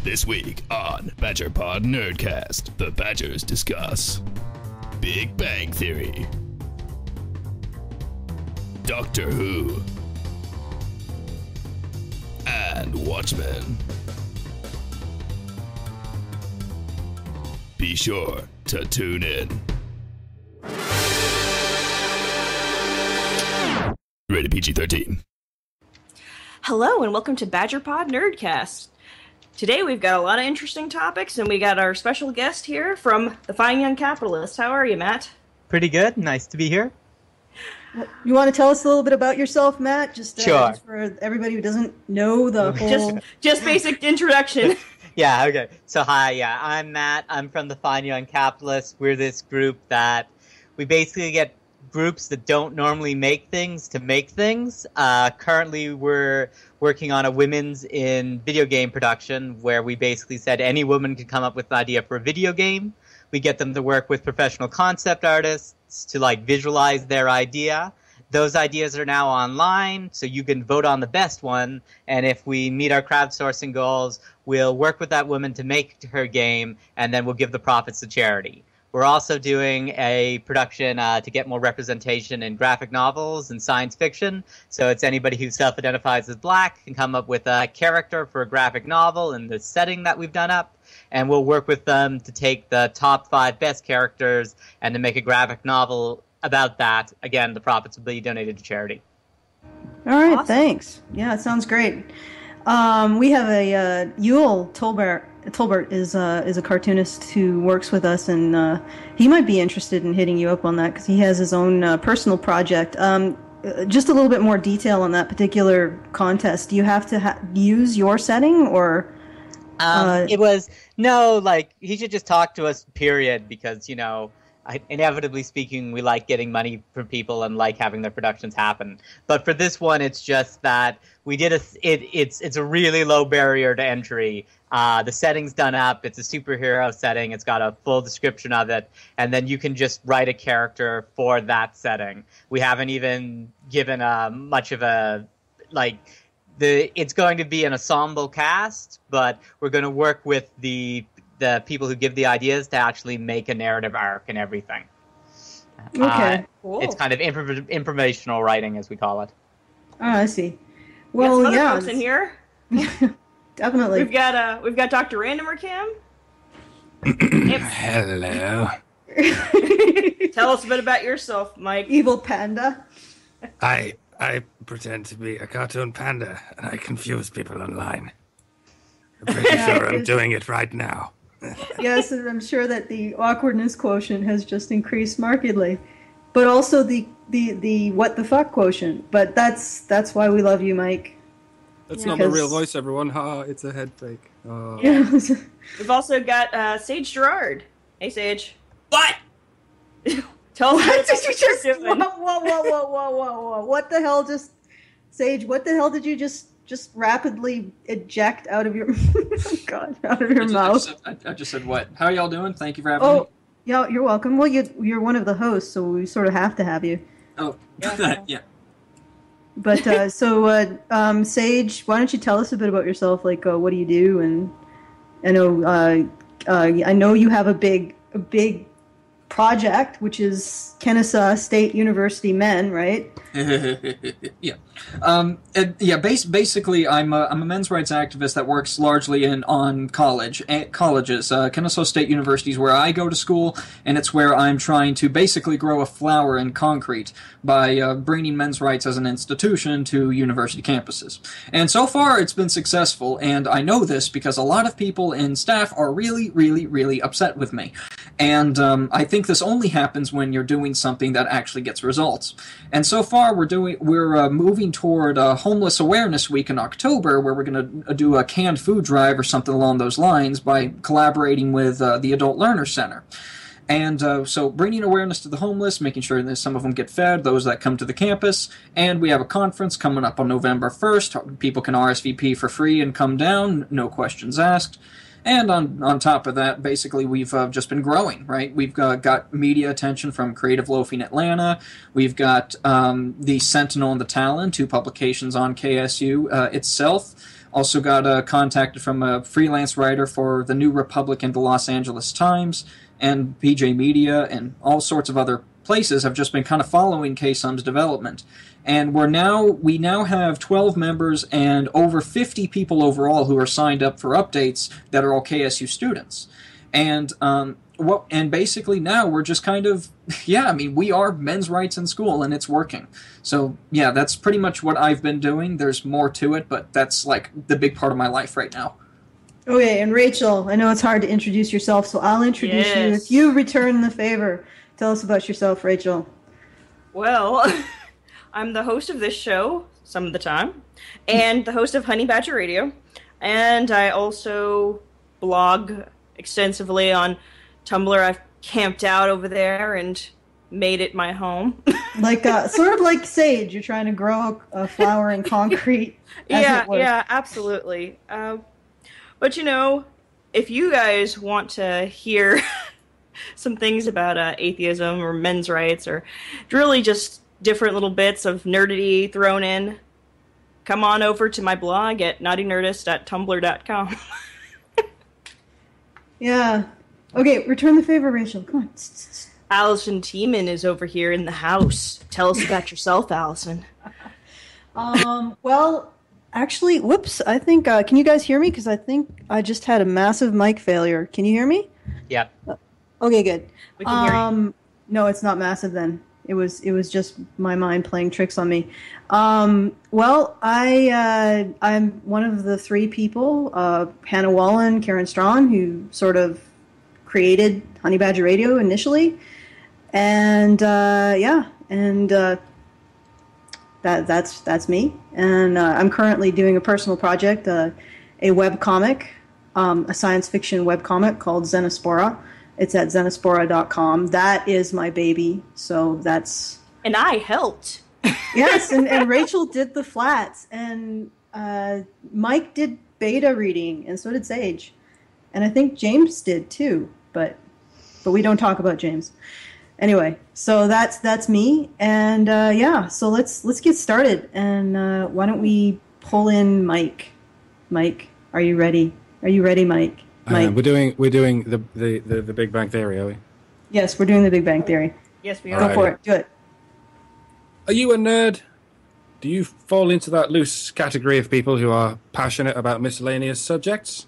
This week on Badgerpod NerdCast, the Badgers discuss Big Bang Theory, Doctor Who, and Watchmen. Be sure to tune in. Rated PG-13. Hello and welcome to Badgerpod NerdCast. Today we've got a lot of interesting topics, and we got our special guest here from the Fine Young Capitalist. How are you, Matt? Pretty good. Nice to be here. You want to tell us a little bit about yourself, Matt? Just Sure. For everybody who doesn't know the whole... Just basic introduction. Yeah, okay. So hi, I'm Matt. I'm from the Fine Young Capitalist. We're this group that we basically get groups that don't normally make things to make things. Currently, we're working on a women's in video game production where we basically said any woman can come up with an idea for a video game. We get them to work with professional concept artists to visualize their idea. Those ideas are now online, so you can vote on the best one. And if we meet our crowdsourcing goals, we'll work with that woman to make her game, and then we'll give the profits to charity. We're also doing a production to get more representation in graphic novels and science fiction. So it's anybody who self-identifies as black can come up with a character for a graphic novel in the setting that we've done up. And we'll work with them to take the top 5 best characters and to make a graphic novel about that. Again, the profits will be donated to charity. All right, Awesome. Thanks. Yeah, it sounds great. We have a Yule Tolbert. Tolbert is a cartoonist who works with us, and he might be interested in hitting you up on that because he has his own personal project. Just a little bit more detail on that particular contest. Do you have to use your setting, or? It was he should just talk to us, period, because inevitably speaking, we like getting money from people and like having their productions happen. But for this one, it's just that we did it's a really low barrier to entry. The setting's done up. It's a superhero setting. It's got a full description of it, and then you can just write a character for that setting. We haven't even given much of a it's going to be an ensemble cast, but we're going to work with the people who give the ideas to actually make a narrative arc and everything. Okay, cool. It's kind of informational writing, as we call it. Oh, I see. We got Well, some other yeah, folks in here. definitely. We've got Dr. Randomer Cam. Hello. Tell us a bit about yourself, Mike. Evil Panda. I pretend to be a cartoon panda, and I confuse people online. I'm pretty sure I'm doing it right now. Yes, and I'm sure that the awkwardness quotient has just increased markedly, but also the what the fuck quotient. But that's why we love you, Mike. That's not my real voice, everyone. Ha, it's a head fake. Oh. Yeah. We've also got Sage Gerard. Hey, Sage. What? Tell us What what did you just? you're doing. Whoa! What the hell just, Sage? What the hell did you just rapidly eject out of your out of your mouth? I just said what? How y'all doing? Thank you for having me. Oh, yeah, you're welcome. Well, you're one of the hosts, so we sort of have to have you. Oh, Yeah. yeah. But Sage, why don't you tell us a bit about yourself? What do you do? And I know you have a big project, which is Kennesaw State University Men, right? Yeah. Basically, I'm a men's rights activist that works largely on colleges. Kennesaw State University is where I go to school, and it's where I'm trying to basically grow a flower in concrete by bringing men's rights as an institution to university campuses. And so far, it's been successful, and I know this because a lot of people in staff are really, really, really upset with me. And I think this only happens when you're doing something that actually gets results. And so far, we're moving toward Homeless Awareness Week in October, where we're going to do a canned food drive or something along those lines by collaborating with the Adult Learner Center. And so bringing awareness to the homeless, making sure that some of them get fed, those that come to the campus. And we have a conference coming up on November 1st. People can RSVP for free and come down, no questions asked. And on top of that, basically, we've just been growing, right? We've got media attention from Creative Loafing Atlanta. We've got the Sentinel and the Talon, 2 publications on KSU itself. Also got contacted from a freelance writer for the New Republic and the Los Angeles Times and PJ Media and all sorts of other places have just been kind of following KSUM's development. And we now have 12 members and over 50 people overall who are signed up for updates that are all KSU students. And basically now we're just kind of, we are men's rights in school and it's working. So yeah, that's pretty much what I've been doing. There's more to it, but that's like the big part of my life right now. Okay, and Rachel, I know it's hard to introduce yourself, so I'll introduce you. If you return the favor, tell us about yourself, Rachel. Well, I'm the host of this show some of the time, and the host of Honey Badger Radio, and I also blog extensively on Tumblr. I've camped out over there and made it my home. Like sort of like Sage, you're trying to grow a flower in concrete. Yeah, absolutely. But if you guys want to hear some things about atheism or men's rights or really just different little bits of nerdity thrown in, come on over to my blog at naughtynerdist.tumblr.com. Yeah. Okay, return the favor, Rachel. Come on. Allison Tiemann is over here in the house. Tell us about yourself, Allison. Well, actually, whoops. I think, can you guys hear me? Because I think I just had a massive mic failure. Can you hear me? Yep. Okay, good. We can hear you. No, it's not massive then. It was just my mind playing tricks on me. Well, I'm one of the three people, Hannah Wallen, Karen Strawn, who sort of created Honey Badger Radio initially. And that's me. And I'm currently doing a personal project, a web comic, a science fiction web comic called Xenospora. It's at xenospora.com. That is my baby. So that's... And I helped. Yes, and Rachel did the flats. And Mike did beta reading, and so did Sage. And I think James did too, but we don't talk about James. Anyway, so that's me. And so let's get started. And why don't we pull in Mike? Mike, are you ready? Are you ready, Mike? Mike. We're doing the Big Bang Theory, are we? Yes, we're doing the Big Bang Theory. Yes, we are. Go for it. Do it. Are you a nerd? Do you fall into that loose category of people who are passionate about miscellaneous subjects?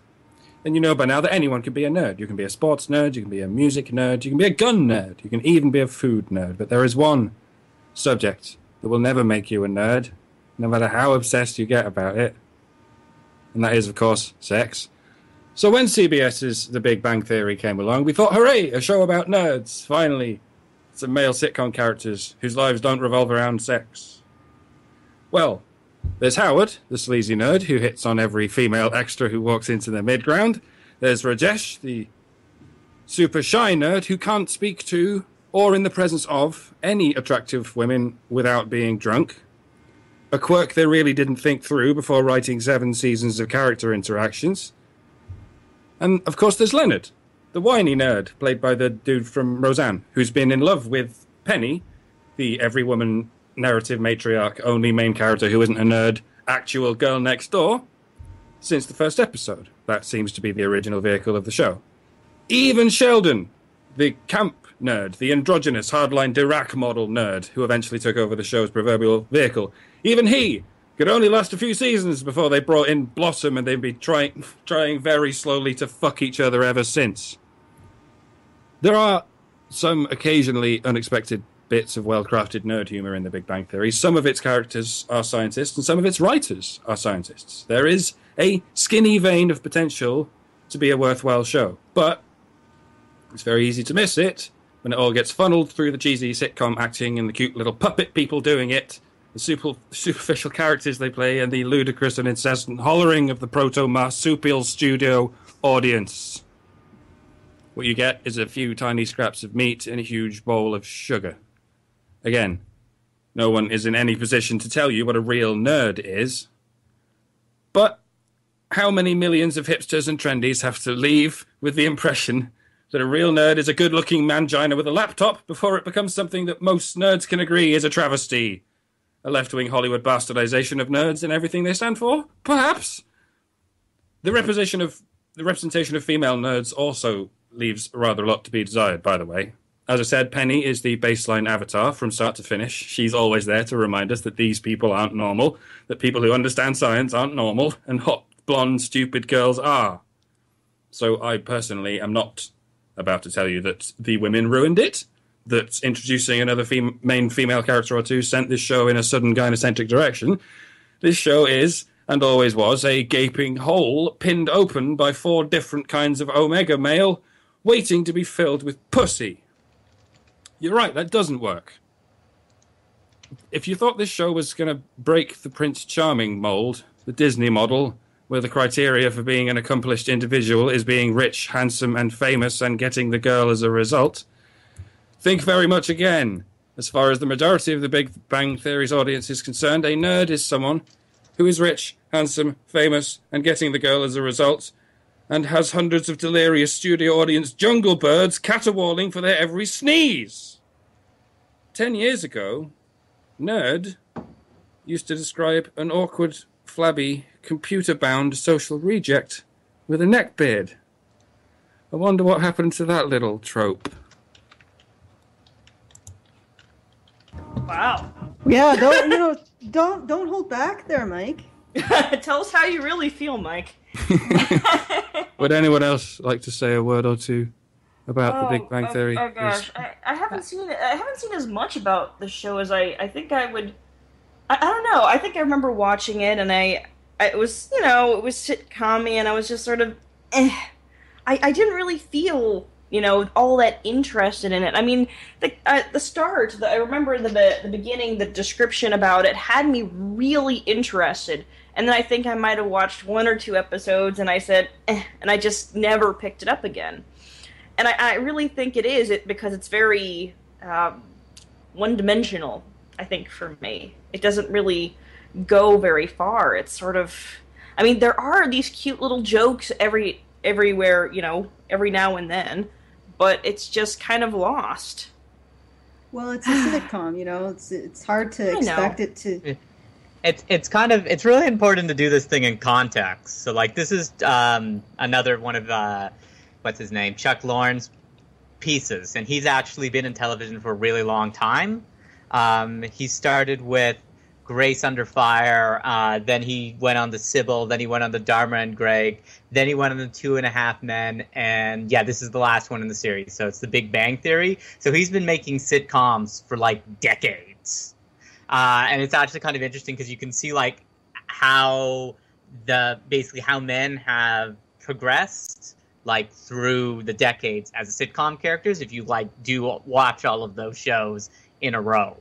And you know by now that anyone can be a nerd. You can be a sports nerd, you can be a music nerd, you can be a gun nerd, you can even be a food nerd. But there is one subject that will never make you a nerd, no matter how obsessed you get about it. And that is, of course, sex. So when CBS's The Big Bang Theory came along, we thought, hooray, a show about nerds, finally. Some male sitcom characters whose lives don't revolve around sex. Well, there's Howard, the sleazy nerd, who hits on every female extra who walks into the midground. There's Rajesh, the super shy nerd who can't speak to, or in the presence of, any attractive women without being drunk. A quirk they really didn't think through before writing 7 seasons of character interactions. And, of course, there's Leonard, the whiny nerd, played by the dude from Roseanne, who's been in love with Penny, the every-woman narrative matriarch, only main character who isn't a nerd, actual girl next door, since the first episode. That seems to be the original vehicle of the show. Even Sheldon, the camp nerd, the androgynous hardline Dirac model nerd, who eventually took over the show's proverbial vehicle, even he could only last a few seasons before they brought in Blossom, and they've been trying very slowly to fuck each other ever since. There are some occasionally unexpected bits of well-crafted nerd humor in The Big Bang Theory. Some of its characters are scientists, and some of its writers are scientists. There is a skinny vein of potential to be a worthwhile show, but it's very easy to miss it when it all gets funneled through the cheesy sitcom acting and the cute little puppet people doing it, the superficial characters they play, and the ludicrous and incessant hollering of the proto-marsupial studio audience. What you get is a few tiny scraps of meat and a huge bowl of sugar. Again, no one is in any position to tell you what a real nerd is. But how many millions of hipsters and trendies have to leave with the impression that a real nerd is a good-looking mangina with a laptop before it becomes something that most nerds can agree is a travesty? A left-wing Hollywood bastardization of nerds and everything they stand for? Perhaps. The representation of female nerds also leaves rather a lot to be desired, by the way. As I said, Penny is the baseline avatar from start to finish. She's always there to remind us that these people aren't normal, that people who understand science aren't normal, and hot, blonde, stupid girls are. So I personally am not about to tell you that the women ruined it, that introducing another main female character or two sent this show in a sudden gynocentric direction. This show is, and always was, a gaping hole pinned open by 4 different kinds of omega male waiting to be filled with pussy. You're right, that doesn't work. If you thought this show was going to break the Prince Charming mold, the Disney model, where the criteria for being an accomplished individual is being rich, handsome, and famous and getting the girl as a result, think very much again. As far as the majority of the Big Bang Theory's audience is concerned, a nerd is someone who is rich, handsome, famous, and getting the girl as a result, and has hundreds of delirious studio audience jungle birds caterwauling for their every sneeze. 10 years ago, nerd used to describe an awkward, flabby, computer-bound social reject with a neckbeard. I wonder what happened to that little trope. Wow. Yeah, don't hold back there, Mike. Tell us how you really feel, Mike. Would anyone else like to say a word or two about the Big Bang Theory? Oh gosh, I haven't seen it. I haven't seen as much about the show as I think I would. I don't know. I think I remember watching it, and it was it was sitcom-y, and I was just sort of, I didn't really feel all that interested in it. I mean, the start. I remember the beginning. The description about it had me really interested. And then I think I might have watched 1 or 2 episodes, and I said, and I just never picked it up again. And I really think it is because it's very one-dimensional, I think, for me. It doesn't really go very far. It's sort of... I mean, there are these cute little jokes everywhere, every now and then, but it's just kind of lost. Well, it's a sitcom, it's hard to expect it to... It's really important to do this thing in context. So, like, this is another one of, what's his name, Chuck Lorre's pieces, and he's actually been in television for a really long time. He started with Grace Under Fire, then he went on to Sybil, then he went on to Dharma and Greg, then he went on to 2.5 Men, and yeah, this is the last one in the series, so it's the Big Bang Theory. So he's been making sitcoms for, like, decades. And it's actually kind of interesting because you can see like how men have progressed like through the decades as sitcom characters if you like do watch all of those shows in a row.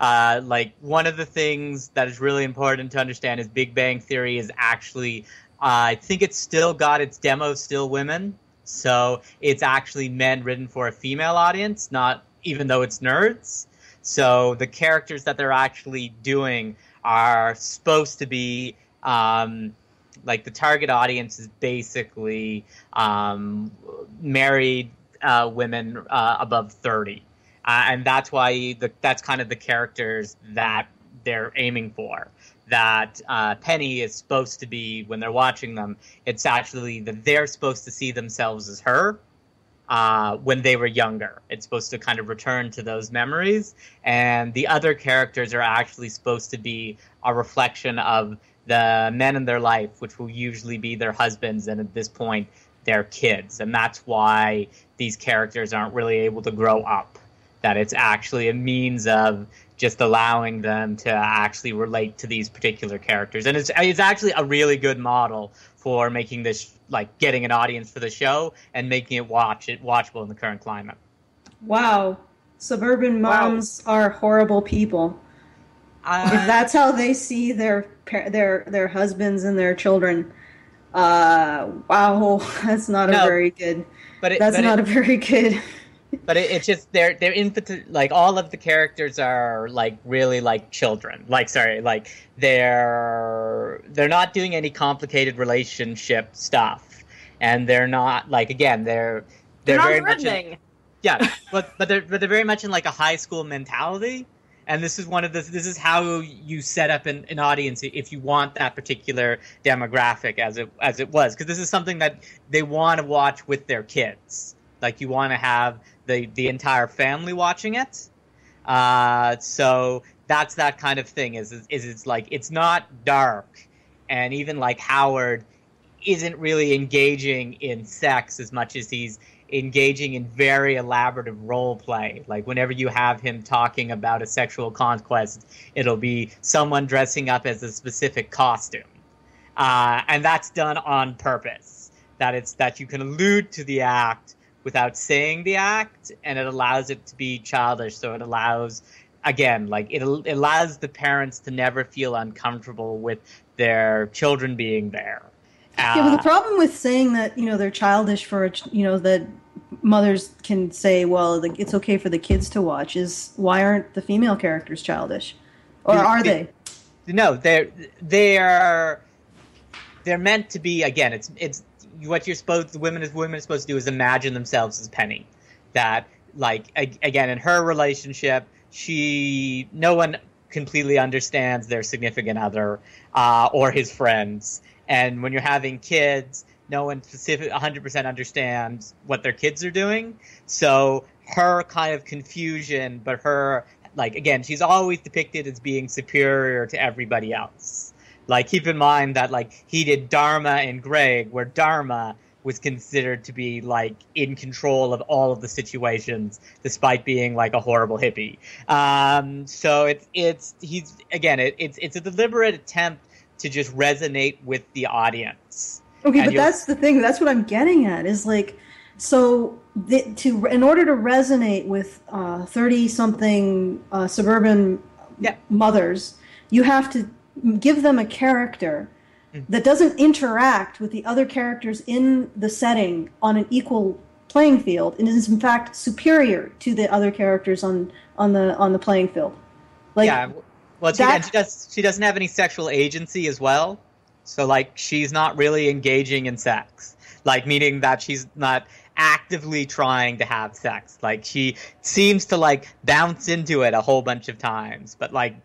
Like one of the things that is really important to understand is Big Bang Theory is actually I think it's still got its demo still women. So it's actually men written for a female audience, not even though it's nerds. So the characters that they're actually doing are supposed to be, like the target audience is basically married women above 30. And that's why that's kind of the characters that they're aiming for. That Penny is supposed to be, when they're watching them, it's actually that they're supposed to see themselves as her. When they were younger. It's supposed to kind of return to those memories. And the other characters are actually supposed to be a reflection of the men in their life, which will usually be their husbands and at this point, their kids. And that's why these characters aren't really able to grow up. That it's actually a means of just allowing them to actually relate to these particular characters. And it's actually a really good model for making this, like, getting an audience for the show and making it watchable in the current climate. Wow. Suburban moms are horrible people. If that's how they see their husbands and their children, wow, that's not a very good... But it's just they're like all of the characters are like really like children. Like they're not doing any complicated relationship stuff, and they're not like they're very much but they're very much in like a high school mentality, And this is this is how you set up an audience if you want that particular demographic as it was, because this is something that they want to watch with their kids. Like, you want to have the entire family watching it. So that's that kind of thing. Is it's like, it's not dark, and even like Howard isn't really engaging in sex as much as he's engaging in very elaborative role play. Like, whenever you have him talking about a sexual conquest, it'll be someone dressing up as a specific costume, and that's done on purpose. That you can allude to the act without saying the act, and it allows it to be childish. So it allows, again, like, it allows the parents to never feel uncomfortable with their children being there. Yeah, but the problem with saying that, they're childish that mothers can say, well, it's okay for the kids to watch, is why aren't the female characters childish? Or are they? No, they're meant to be, again, it's what the women are supposed to do is imagine themselves as Penny. That, like, again, in her relationship, no one completely understands their significant other, or his friends. And when you're having kids, no one 100% understands what their kids are doing. So her kind of confusion, but her, like, again, she's always depicted as being superior to everybody else. Like, keep in mind that, like, he did Dharma and Greg, where Dharma was considered to be, like, in control of all of the situations, despite being, like, a horrible hippie. So it's a deliberate attempt to just resonate with the audience. Okay, but that's the thing. That's what I'm getting at. Is like, so in order to resonate with 30-something suburban mothers, you have to give them a character that doesn't interact with the other characters in the setting on an equal playing field, and is in fact superior to the other characters on the playing field. Like, yeah. Well, she doesn't have any sexual agency as well. So, like, she's not really engaging in sex. Like, meaning that she's not actively trying to have sex. Like, she seems to, like, bounce into it a whole bunch of times. But, like,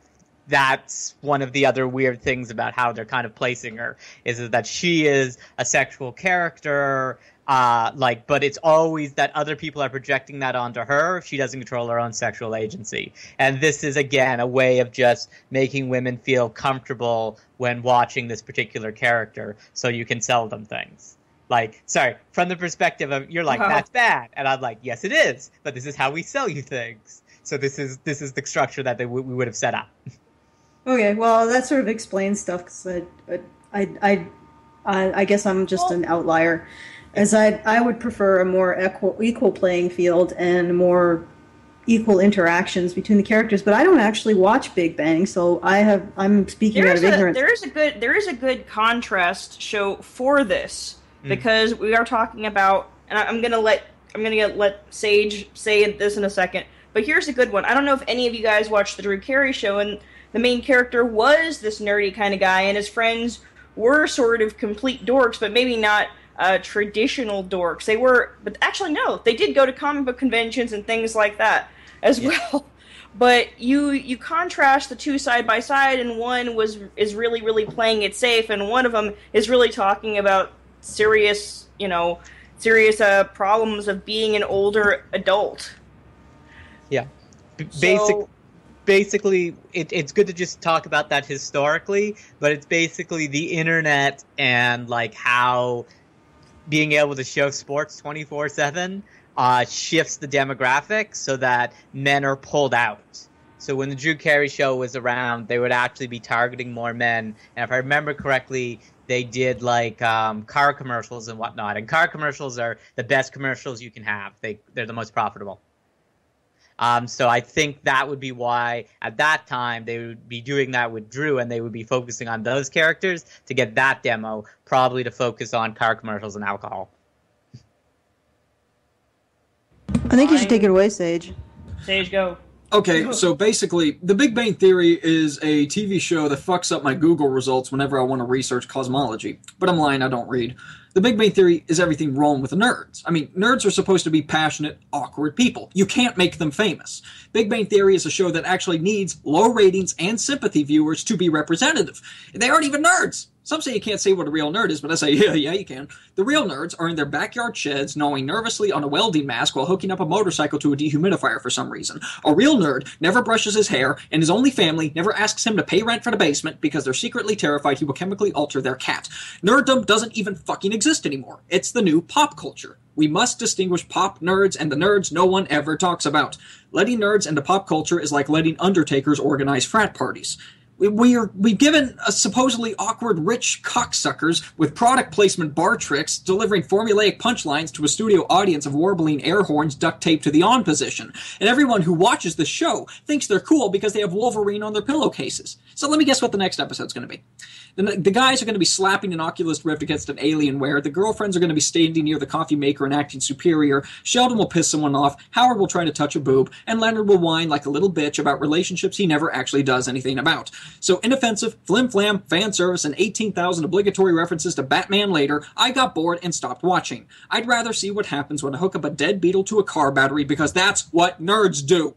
that's one of the other weird things about how they're kind of placing her, is that she is a sexual character, but it's always that other people are projecting that onto her. She doesn't control her own sexual agency. And this is, again, a way of just making women feel comfortable when watching this particular character, so you can sell them things. Like, sorry, from the perspective of, you're like, that's bad. And I'm like, yes, it is. But this is how we sell you things. So this is the structure that we would have set up. Okay, well, that sort of explains stuff, because I guess I'm just an outlier. As I would prefer a more equal playing field and more equal interactions between the characters, but I don't actually watch Big Bang, so I'm speaking out of ignorance. There is a good contrast show for this, because we are talking about, and I'm gonna let Sage say this in a second, but here's a good one. I don't know if any of you guys watched the Drew Carey show, and the main character was this nerdy kind of guy, and his friends were sort of complete dorks, but maybe not traditional dorks. They were, but actually no, they did go to comic book conventions and things like that as well. But you contrast the two side by side, and one is really, really playing it safe, and one of them is really talking about serious problems of being an older adult. Yeah. Basically, it's good to just talk about that historically, but it's basically the internet and, like, how being able to show sports 24/7 shifts the demographic so that men are pulled out. So when the Drew Carey show was around, they would actually be targeting more men. And if I remember correctly, they did, like, car commercials and whatnot. And car commercials are the best commercials you can have. They're the most profitable. So I think that would be why, at that time, they would be doing that with Drew, and they would be focusing on those characters to get that demo, probably to focus on car commercials and alcohol. I think you should take it away, Sage. Sage, go. Okay, so basically, The Big Bang Theory is a TV show that fucks up my Google results whenever I want to research cosmology. But I'm lying, I don't read. The Big Bang Theory is everything wrong with nerds. I mean, nerds are supposed to be passionate, awkward people. You can't make them famous. Big Bang Theory is a show that actually needs low ratings and sympathy viewers to be representative. They aren't even nerds. Some say you can't say what a real nerd is, but I say, yeah, you can. The real nerds are in their backyard sheds gnawing nervously on a welding mask while hooking up a motorcycle to a dehumidifier for some reason. A real nerd never brushes his hair, and his only family never asks him to pay rent for the basement because they're secretly terrified he will chemically alter their cat. Nerddom doesn't even fucking exist anymore. It's the new pop culture. We must distinguish pop nerds and the nerds no one ever talks about. Letting nerds into pop culture is like letting undertakers organize frat parties. We've given a supposedly awkward rich cocksuckers with product placement bar tricks delivering formulaic punchlines to a studio audience of warbling air horns duct taped to the on position. And everyone who watches the show thinks they're cool because they have Wolverine on their pillowcases. So let me guess what the next episode's going to be. The guys are going to be slapping an Oculus Rift against an Alienware. The girlfriends are going to be standing near the coffee maker and acting superior. Sheldon will piss someone off. Howard will try to touch a boob. And Leonard will whine like a little bitch about relationships he never actually does anything about. So inoffensive, flim-flam, fan service, and 18,000 obligatory references to Batman later, I got bored and stopped watching. I'd rather see what happens when I hook up a dead beetle to a car battery because that's what nerds do.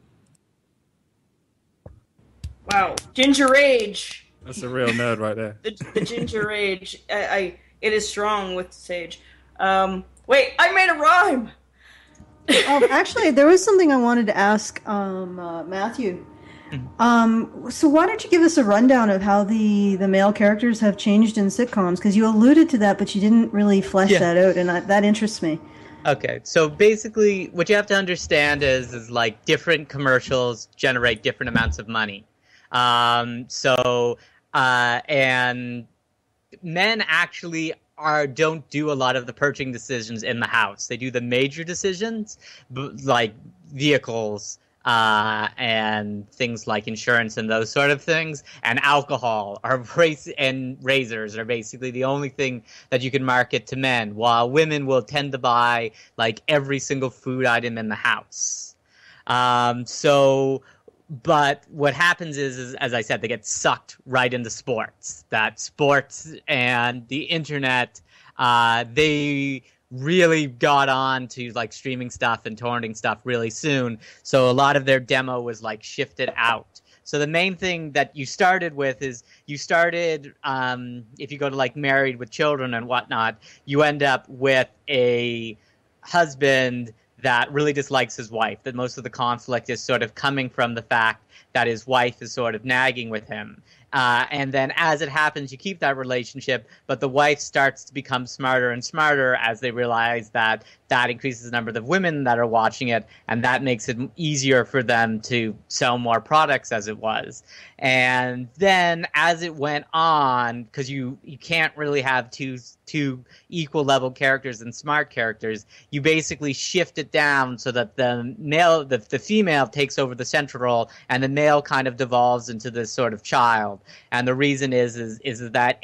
Wow. Ginger Rage. That's a real nerd right there. The Ginger Rage. It is strong with Sage. Wait, I made a rhyme! Actually, there was something I wanted to ask Matthew. So why don't you give us a rundown of how the male characters have changed in sitcoms? Because you alluded to that, but you didn't really flesh that out, and that interests me. Okay, so basically what you have to understand is like different commercials generate different amounts of money. And men actually don't do a lot of the purchasing decisions in the house. They do the major decisions, like vehicles, and things like insurance and those sort of things, and alcohol and razors are basically the only thing that you can market to men, while women will tend to buy like every single food item in the house. But what happens is, as I said, they get sucked right into sports. That sports and the internet, they really got on to like streaming stuff and torrenting stuff really soon. So a lot of their demo was like shifted out. So the main thing that you started with is if you go to like Married with Children and whatnot, you end up with a husband that really dislikes his wife, that most of the conflict is sort of coming from the fact that his wife is sort of nagging with him. And then as it happens, you keep that relationship, but the wife starts to become smarter and smarter as they realize that increases the number of women that are watching it, and that makes it easier for them to sell more products as it was. And then as it went on, because you can't really have two equal level characters and smart characters, you basically shift it down so that the female takes over the central role, and the male kind of devolves into this sort of child. And the reason is that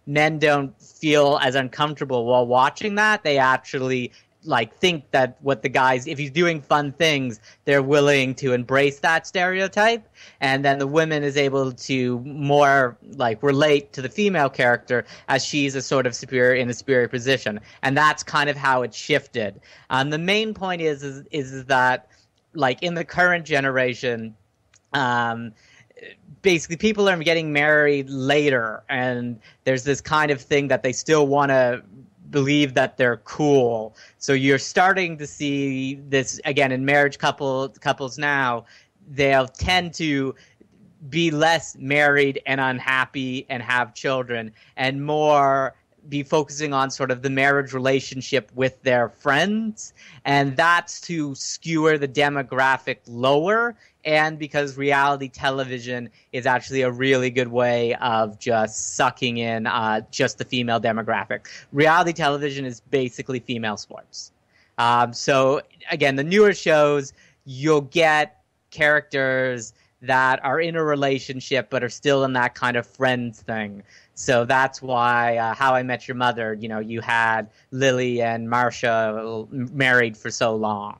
men don't feel as uncomfortable while watching that. They actually like think that what the guys, if he's doing fun things, they're willing to embrace that stereotype, and then the woman is able to more like relate to the female character as she's a sort of superior position, and that's kind of how it shifted. The main point is that like in the current generation, basically people are getting married later, and there's this kind of thing that they still want to believe that they're cool. So you're starting to see this again in marriage couples now. They'll tend to be less married and unhappy and have children, and more be focusing on sort of the marriage relationship with their friends, and that's to skewer the demographic lower, and because reality television is actually a really good way of just sucking in just the female demographic. Reality television is basically female sports. So again, the newer shows, you'll get characters that are in a relationship but are still in that kind of friends thing. So that's why How I Met Your Mother, you had Lily and Marcia married for so long.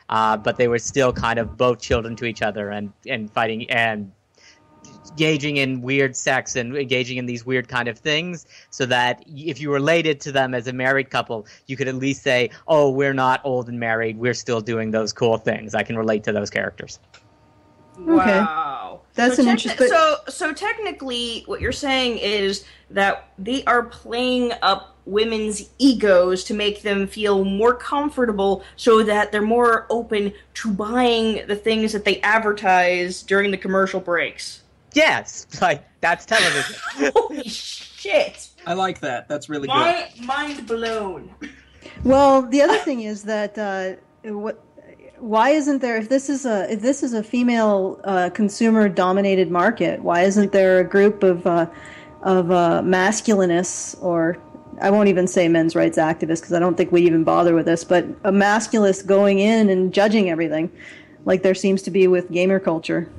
But they were still kind of both children to each other and fighting and engaging in weird sex and engaging in these weird kind of things, so that if you related to them as a married couple, you could at least say, oh, we're not old and married, we're still doing those cool things. I can relate to those characters. Wow. That's an interesting... So technically, what you're saying is that they are playing up women's egos to make them feel more comfortable so that they're more open to buying the things that they advertise during the commercial breaks. Yes, like, that's television. Holy shit. I like that. That's really good. Mind blown. Well, the other thing is that why isn't there, if this is a female consumer dominated market, why isn't there a group of masculinists, or I won't even say men's rights activists because I don't think we even bother with this, but a masculist going in and judging everything like there seems to be with gamer culture?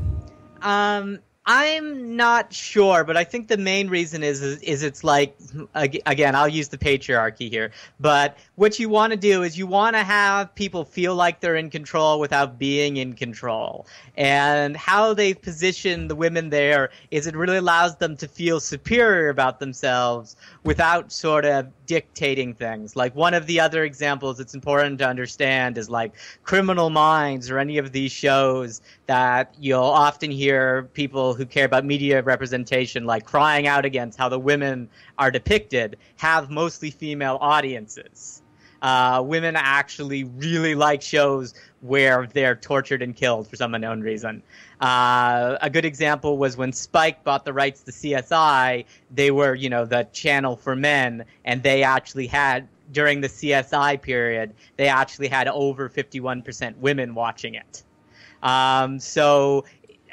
I'm not sure, but I think the main reason is it's like, again, I'll use the patriarchy here, but what you want to do is you want to have people feel like they're in control without being in control. And how they position the women there is it really allows them to feel superior about themselves without sort of dictating things. Like, one of the other examples it's important to understand is like Criminal Minds or any of these shows that you'll often hear people who care about media representation like crying out against how the women are depicted have mostly female audiences. Women actually really like shows where they're tortured and killed for some unknown reason. A good example was when Spike bought the rights to CSI, they were, the channel for men, and they actually had, during the CSI period, they actually had over 51% women watching it. So,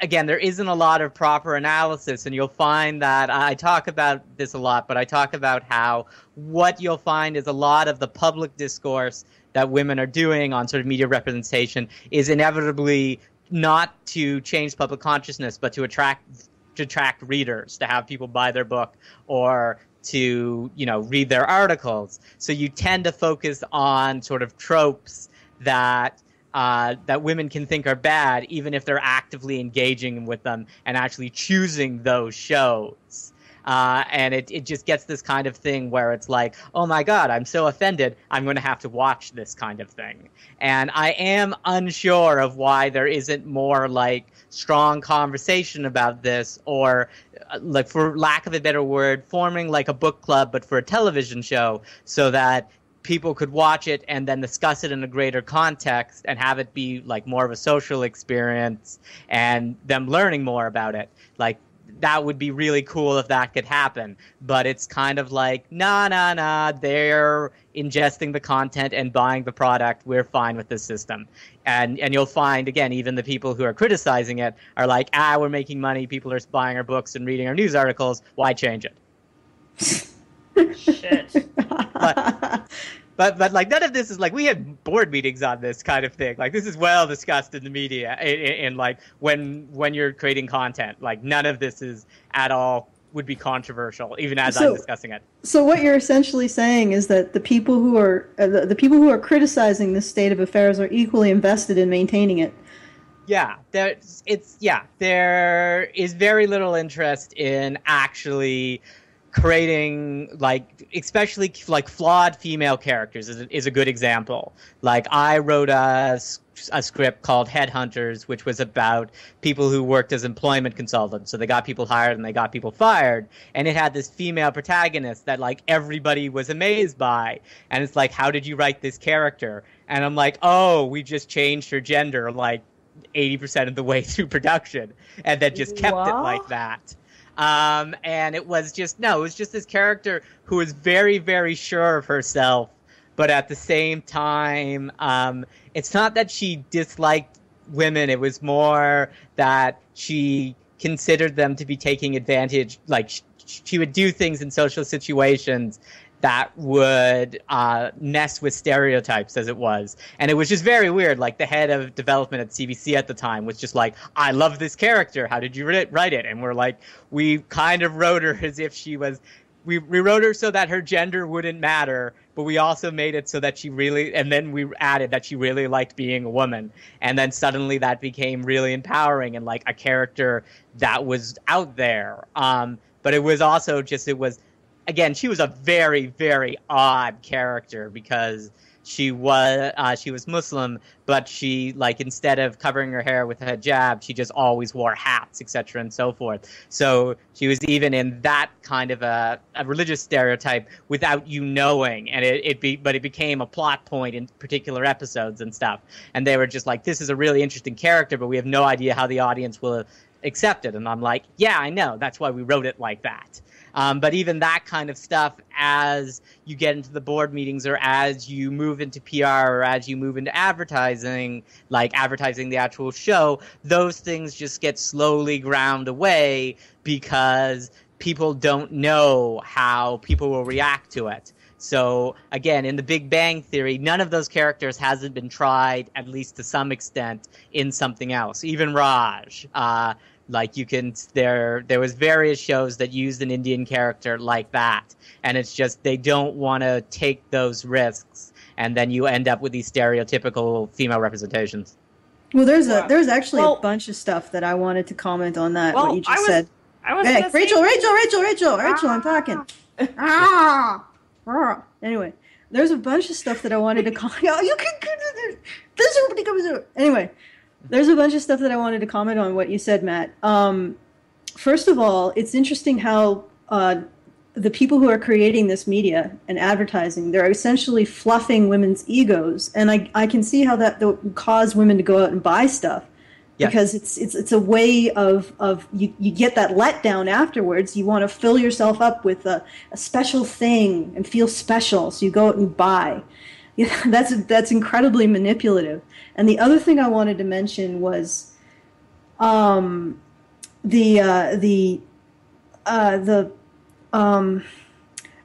again, there isn't a lot of proper analysis, and you'll find that I talk about this a lot, but I talk about how what you'll find is a lot of the public discourse that women are doing on sort of media representation is inevitably not to change public consciousness, but to attract readers, to have people buy their book or to, read their articles. So you tend to focus on sort of tropes that women can think are bad, even if they're actively engaging with them and actually choosing those shows. And it just gets this kind of thing where it's like, oh my God, I'm so offended, I'm going to have to watch this kind of thing. And I am unsure of why there isn't more like strong conversation about this, or like, for lack of a better word, forming like a book club, but for a television show, so that people could watch it and then discuss it in a greater context and have it be like more of a social experience and them learning more about it. Like, that would be really cool if that could happen. But it's kind of like, nah, they're ingesting the content and buying the product. We're fine with this system. And you'll find, again, even the people who are criticizing it are like, we're making money. People are buying our books and reading our news articles. Why change it? Shit. But like, none of this is like, we had board meetings on this kind of thing. Like, this is well discussed in the media, in like when you're creating content. Like, none of this is at all would be controversial, even as I'm discussing it. So what you're essentially saying is that the people who are criticizing this state of affairs are equally invested in maintaining it. Yeah, there is very little interest in actually creating, like, especially like flawed female characters is a good example. Like, I wrote a script called Headhunters, which was about people who worked as employment consultants. So they got people hired and they got people fired. And it had this female protagonist that like everybody was amazed by. And it's like, how did you write this character? And I'm like, oh, we just changed her gender like 80% of the way through production, and then just kept it like that. And it was just this character who was very, very sure of herself, but at the same time, it's not that she disliked women. It was more that she considered them to be taking advantage. Like, she would do things in social situations that would mess with stereotypes, as it was. And it was just very weird. Like, the head of development at CBC at the time was just like, I love this character. How did you write it? And we're like, we kind of wrote her as if she was we wrote her so that her gender wouldn't matter, but we also made it so that she really, and then we added that she really liked being a woman. And then suddenly that became really empowering and like a character that was out there. But it was also just, again, she was a very, very odd character because she was Muslim, but she, like, instead of covering her hair with a hijab, she just always wore hats, etc., and so forth. So she was even in that kind of a religious stereotype without you knowing, and but it became a plot point in particular episodes and stuff. And they were just like, this is a really interesting character, but we have no idea how the audience will accept it. And I'm like, yeah, I know. That's why we wrote it like that. But even that kind of stuff, as you get into the board meetings or as you move into PR or as you move into advertising, like advertising the actual show, those things just get slowly ground away because people don't know how people will react to it. So, again, in the Big Bang Theory, none of those characters hasn't been tried, at least to some extent, in something else. Even Raj. Like, you can, there was various shows that used an Indian character like that, and it's just they don't want to take those risks, and then you end up with these stereotypical female representations. Well, there's actually a bunch of stuff that I wanted to comment on that. What you just said. Hey, Rachel, I'm talking. Anyway, there's a bunch of stuff that I wanted to comment. Anyway. There's a bunch of stuff that I wanted to comment on what you said, Matt. First of all, it's interesting how the people who are creating this media and advertising, they're essentially fluffing women's egos. And I can see how that would cause women to go out and buy stuff. Yes. Because it's a way of you get that letdown afterwards. You want to fill yourself up with a special thing and feel special, so you go out and buy. Yeah, that's incredibly manipulative. And the other thing I wanted to mention was the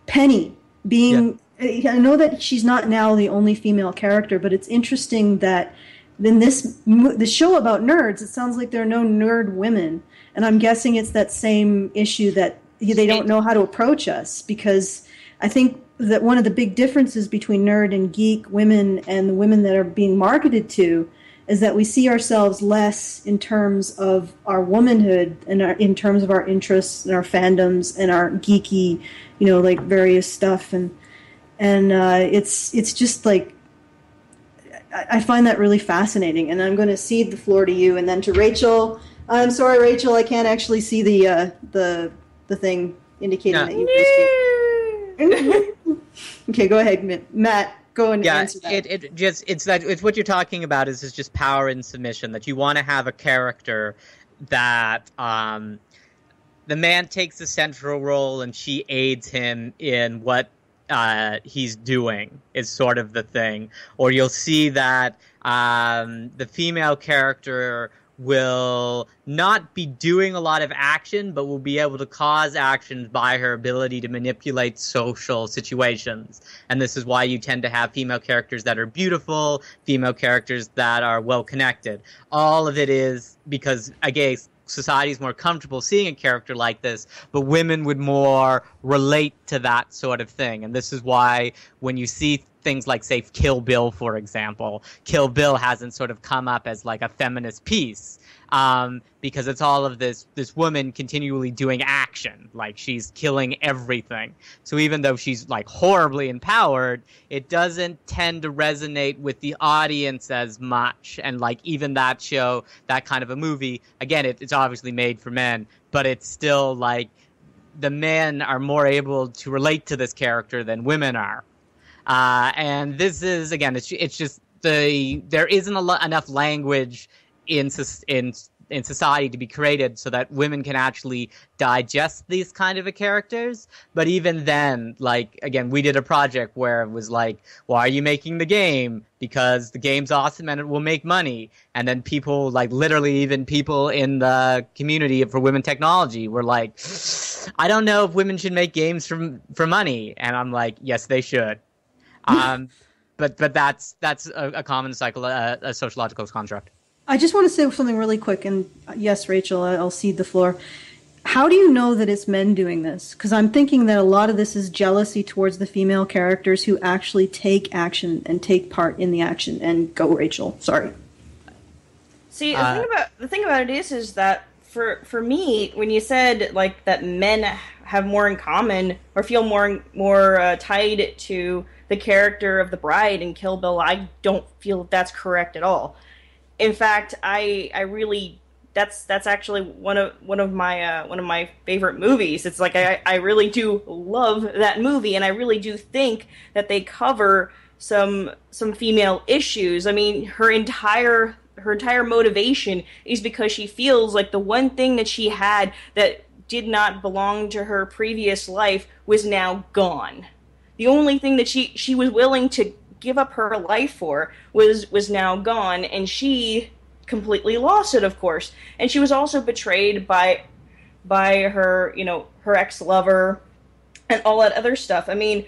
Penny being. Yeah. I know that she's not now the only female character, but it's interesting that in the show about nerds, it sounds like there are no nerd women, and I'm guessing it's that same issue that they don't know how to approach us, because I think that one of the big differences between nerd and geek women and the women that are being marketed to is that we see ourselves less in terms of our womanhood and in terms of our interests and our fandoms and our geeky, like various stuff, and it's just like I find that really fascinating. And I'm going to cede the floor to you, and then to Rachel. I'm sorry, Rachel, I can't actually see the thing indicating that you speak. Okay, go ahead, Matt. Go and answer that. It's what you're talking about is just power and submission. That you want to have a character that the man takes the central role and she aids him in what he's doing is sort of the thing. Or you'll see that the female character will not be doing a lot of action, but will be able to cause actions by her ability to manipulate social situations. And this is why you tend to have female characters that are beautiful, female characters that are well-connected. All of it is because, again, society is more comfortable seeing a character like this, but women would more relate to that sort of thing. And this is why when you see things like, say, Kill Bill, for example, Kill Bill hasn't sort of come up as like a feminist piece, because it's all of this woman continually doing action, like she's killing everything. So even though she's like horribly empowered, it doesn't tend to resonate with the audience as much. And like even that show, that kind of a movie, again, it's obviously made for men, but it's still like the men are more able to relate to this character than women are. And this is, again, it's just there isn't enough language in society to be created so that women can actually digest these kind of characters. But even then, like, again, we did a project where it was like, why are you making the game? Because the game's awesome and it will make money. And then people, like, literally even people in the community for women technology were like, I don't know if women should make games for money. And I'm like, yes, they should. But that's a common cycle, a sociological construct. I just want to say something really quick, and yes, Rachel, I'll cede the floor. How do you know that it's men doing this? Because I'm thinking that a lot of this is jealousy towards the female characters who actually take action and take part in the action. And go, Rachel. Sorry. See, the thing about it is that for me, when you said like that men have more in common or feel more tied to the character of the bride in Kill Bill, I don't feel that's correct at all. In fact, I really that's actually one of my favorite movies. It's like I really do love that movie, and I really do think that they cover some female issues. I mean, her entire motivation is because she feels like the one thing that she had that did not belong to her previous life was now gone. The only thing that she was willing to give up her life for was now gone, and she completely lost it, of course. And she was also betrayed by her, her ex-lover and all that other stuff. I mean,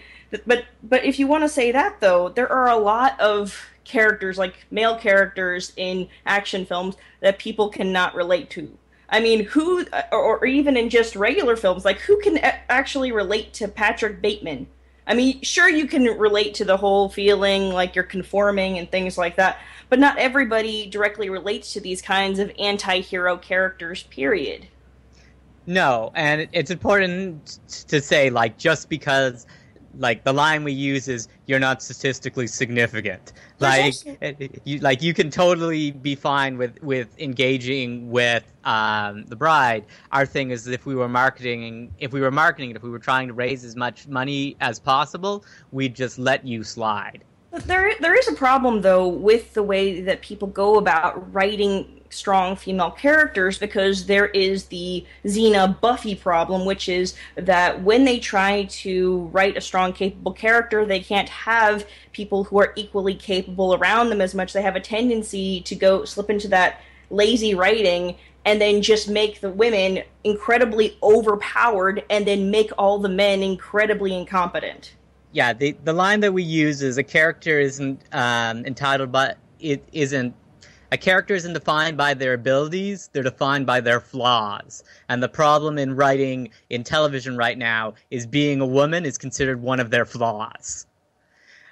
but if you want to say that, though, there are a lot of characters, like male characters in action films, that people cannot relate to. I mean, who, or even in just regular films, like who can actually relate to Patrick Bateman? I mean, sure, you can relate to the whole feeling like you're conforming and things like that, but not everybody directly relates to these kinds of anti-hero characters, period. No, and it's important to say, like, just because, like, the line we use is, you're not statistically significant. Like, you can totally be fine with engaging with the bride. Our thing is, if we were marketing it, if we were trying to raise as much money as possible, we'd just let you slide. There is a problem, though, with the way that people go about writing strong female characters, because there is the Xena Buffy problem, which is that when they try to write a strong, capable character, they can't have people who are equally capable around them as much. They have a tendency to slip into that lazy writing and then just make the women incredibly overpowered and then make all the men incredibly incompetent. Yeah, the line that we use is a character isn't entitled, but it isn't. A character isn't defined by their abilities, they're defined by their flaws. And the problem in writing in television right now is being a woman is considered one of their flaws.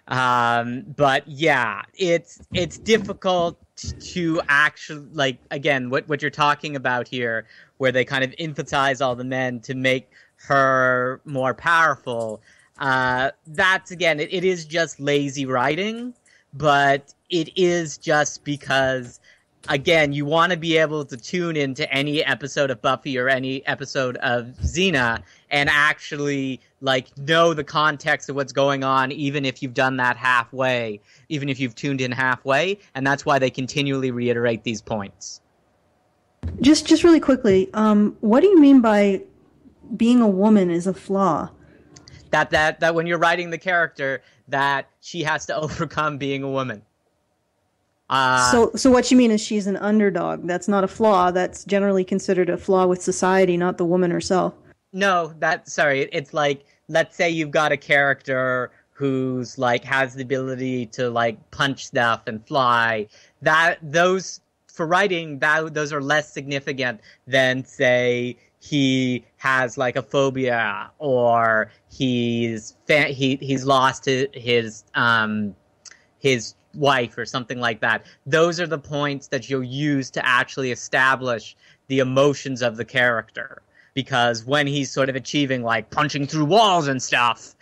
But yeah, it's difficult to actually, like, again, what you're talking about here, where they kind of emphasize all the men to make her more powerful. That's, again, it is just lazy writing, but it is just because, again, you want to be able to tune into any episode of Buffy or any episode of Xena and actually, like, know the context of what's going on, even if you've done that halfway, even if you've tuned in halfway, and that's why they continually reiterate these points. Just really quickly, what do you mean by being a woman is a flaw? That when you're writing the character, that she has to overcome being a woman. So what you mean is she's an underdog. That's not a flaw. That's generally considered a flaw with society, not the woman herself. No, it's like, let's say you've got a character who's, like, has the ability to, like, punch stuff and fly. Those are less significant than, say, he has, like, a phobia, or he's lost his wife or something like that. Those are the points that you'll use to actually establish the emotions of the character. Because when he's sort of achieving, like, punching through walls and stuff,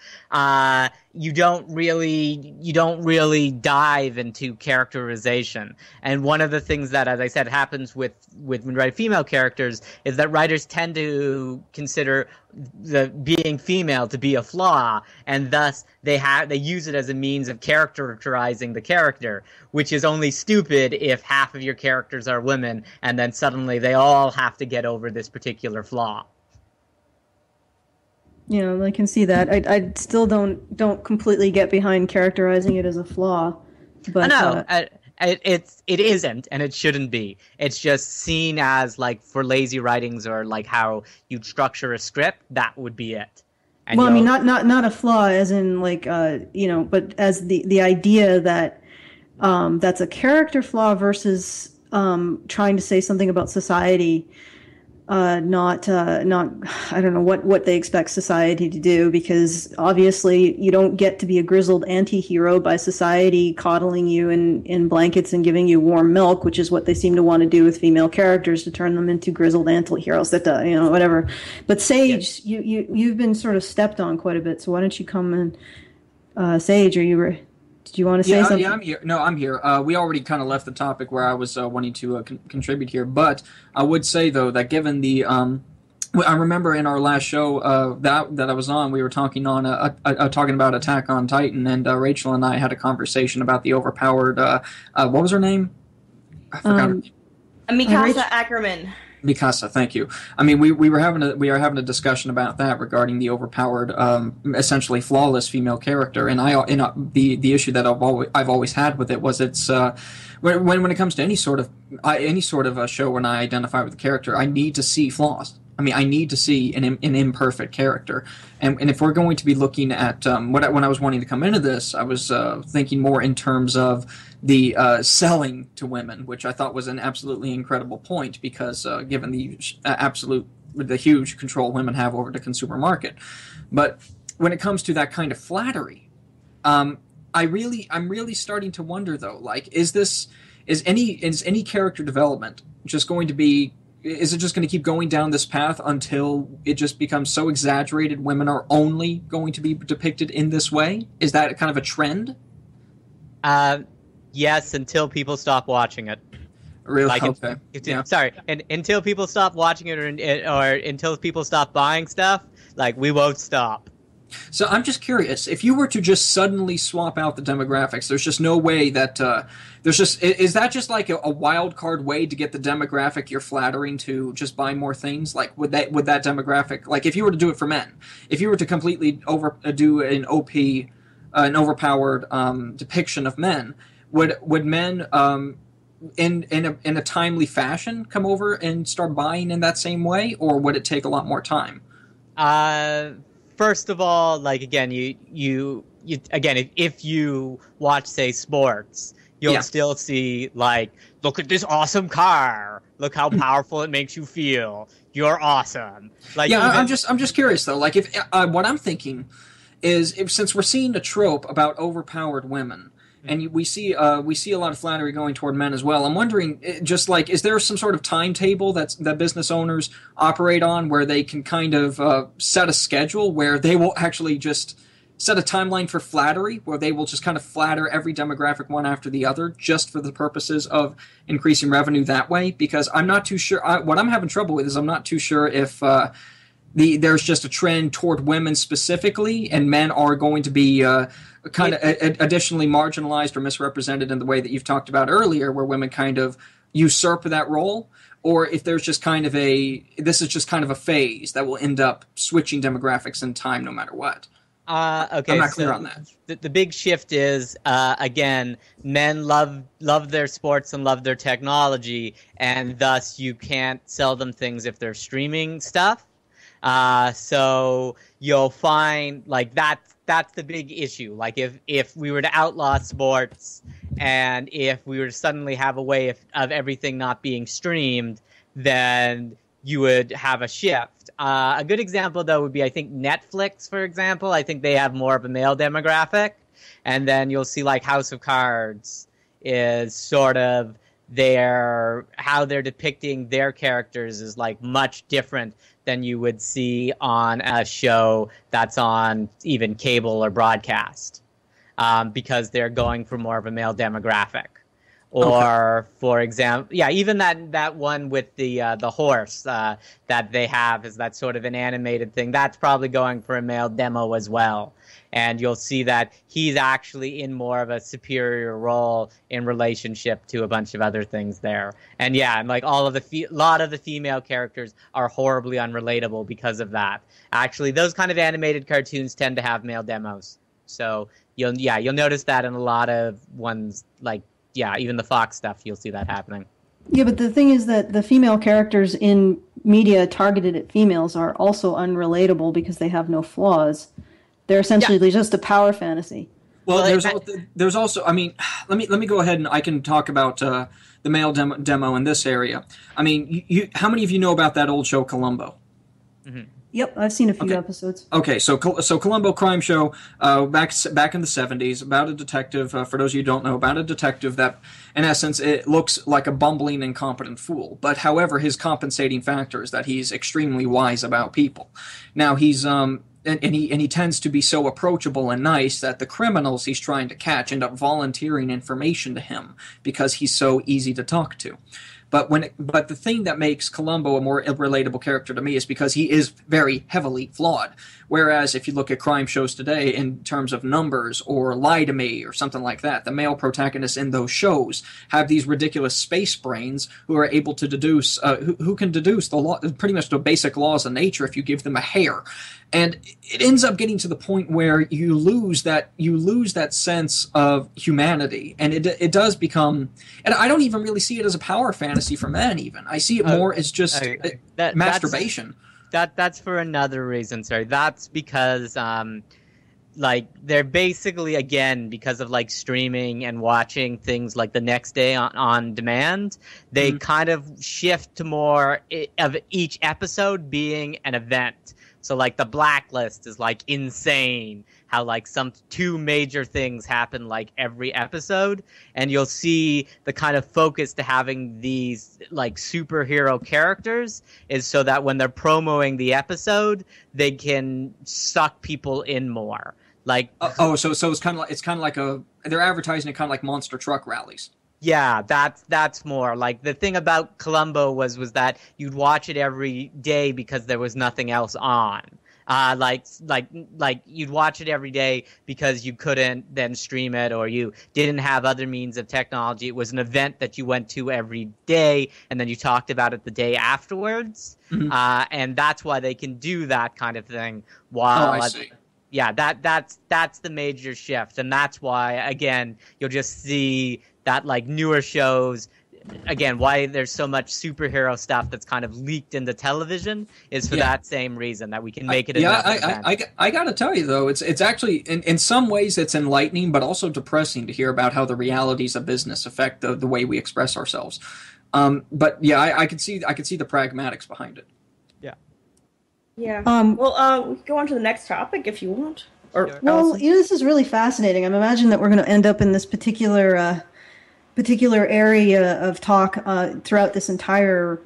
you don't really dive into characterization. And one of the things that, as I said, happens with when writing female characters is that writers tend to consider the being female to be a flaw, and thus they use it as a means of characterizing the character, which is only stupid if half of your characters are women and then suddenly they all have to get over this particular flaw. You know, I can see that. I still don't completely get behind characterizing it as a flaw. But no, it isn't, and it shouldn't be. It's just seen as, like, for lazy writings, or like how you'd structure a script. That would be it. And, well, I mean, not a flaw, as in, like, but as the idea that that's a character flaw versus trying to say something about society. not I don't know what they expect society to do, because obviously you don't get to be a grizzled anti-hero by society coddling you in blankets and giving you warm milk, which is what they seem to want to do with female characters, to turn them into grizzled anti-heroes. That whatever. But Sage, you've been sort of stepped on quite a bit, so why don't you come and Sage, did you want to say something? Yeah, I'm here. No, I'm here. We already kind of left the topic where I was wanting to contribute here, but I would say, though, that given the... I remember in our last show that I was on, we were talking talking about Attack on Titan, and Rachel and I had a conversation about the overpowered... what was her name? I forgot her name. Mikasa Ackerman. Mikasa, thank you. I mean, we are having a discussion about that regarding the overpowered, essentially flawless female character, and the issue that I've always had with it was it's when it comes to any sort of a show when I identify with a character, I need to see flaws. I mean, I need to see an imperfect character, and if we're going to be looking at when I was wanting to come into this, I was thinking more in terms of the selling to women, which I thought was an absolutely incredible point, because given the huge control women have over the consumer market. But when it comes to that kind of flattery, I'm really starting to wonder, though, like, is any character development just going to be... Is it just going to keep going down this path until it just becomes so exaggerated women are only going to be depicted in this way? Is that kind of a trend? Yes, until people stop watching it. Really? Okay. Yeah. Sorry, and until people stop watching it, or until people stop buying stuff, like, we won't stop. So I'm just curious, if you were to just suddenly swap out the demographics, there's just no way that is that just like a wild card way to get the demographic you're flattering to just buy more things? Like, would that demographic, like, if you were to do it for men, if you were to completely do an overpowered depiction of men, would men in a timely fashion come over and start buying in that same way, or would it take a lot more time? First of all, like, again, you again, if you watch, say, sports, you'll still see, like, look at this awesome car. Look how powerful it makes you feel. You're awesome. Like, I'm just curious, though. Like, if what I'm thinking is, since we're seeing a trope about overpowered women, and we see a lot of flattery going toward men as well. I'm wondering, just like, is there some sort of timetable that business owners operate on, where they can kind of set a schedule where they will actually just set a timeline for flattery, where they will just kind of flatter every demographic one after the other, just for the purposes of increasing revenue that way? Because I'm not too sure. What I'm having trouble with is I'm not too sure if there's just a trend toward women specifically, and men are going to be kind of additionally marginalized or misrepresented in the way that you've talked about earlier, where women kind of usurp that role, or if there's just kind of this is just kind of a phase that will end up switching demographics in time no matter what. Okay, I'm not clear on that. The big shift is, again, men love their sports and love their technology, and thus you can't sell them things if they're streaming stuff. So you'll find, like, that's the big issue. Like, if we were to outlaw sports, and if we were to suddenly have a way of everything not being streamed, then you would have a shift. A good example, though, would be, I think, Netflix, for example. I think they have more of a male demographic. And then you'll see, like, House of Cards is sort of how they're depicting their characters is, like, much different than you would see on a show that's on even cable or broadcast, because they're going for more of a male demographic. Or, for example, even that one with the horse that they have is that sort of an animated thing. That's probably going for a male demo as well. And you'll see that he's actually in more of a superior role in relationship to a bunch of other things there. And like all of lot of the female characters are horribly unrelatable because of that. Actually, those kind of animated cartoons tend to have male demos. So you'll notice that in a lot of ones, like, even the Fox stuff, you'll see that happening. Yeah, but the thing is that the female characters in media targeted at females are also unrelatable because they have no flaws. They're essentially just a power fantasy. Well, there's also. I mean, let me go ahead and I can talk about the male demo in this area. I mean, how many of you know about that old show Columbo? Mm-hmm. Yep, I've seen a few episodes. Okay, so Columbo crime show back in the 70s about a detective. For those of you who don't know, about a detective that, in essence, it looks like a bumbling, incompetent fool. But however, his compensating factor is that he's extremely wise about people. Now he's and he tends to be so approachable and nice that the criminals he's trying to catch end up volunteering information to him because he's so easy to talk to. But the thing that makes Columbo a more relatable character to me is because he is very heavily flawed. Whereas if you look at crime shows today in terms of numbers or Lie to Me or something like that, the male protagonists in those shows have these ridiculous space brains who are able to deduce, who can deduce pretty much the basic laws of nature if you give them a hair. And it ends up getting to the point where you lose that sense of humanity, and it does become. And I don't even really see it as a power fantasy for men. Even I see it more as just masturbation. That's for another reason, sorry. That's because like they're basically, again, because of like streaming and watching things like the next day on demand, they kind of shift to more of each episode being an event. So like the Blacklist is like insane how like some two major things happen like every episode, and you'll see the kind of focus to having these like superhero characters is so that when they're promoting the episode, they can suck people in more. Like so it's kind of like they're advertising it kind of like monster truck rallies. Yeah, that's more like the thing about Columbo was that you'd watch it every day because there was nothing else on. Like you'd watch it every day because you couldn't then stream it or you didn't have other means of technology. It was an event that you went to every day and then you talked about it the day afterwards. Mm-hmm. And that's why they can do that kind of thing. While I see. Yeah, that's the major shift, and that's why again you'll just see that like newer shows, again, why there's so much superhero stuff that's kind of leaked into television is for that same reason, that we can make it. I gotta tell you though, it's actually in some ways it's enlightening, but also depressing to hear about how the realities of business affect the way we express ourselves. But yeah, I could see the pragmatics behind it. Yeah. Well, we can go on to the next topic if you want. Well, this is really fascinating. I'm imagining that we're going to end up in this particular area of talk throughout this entire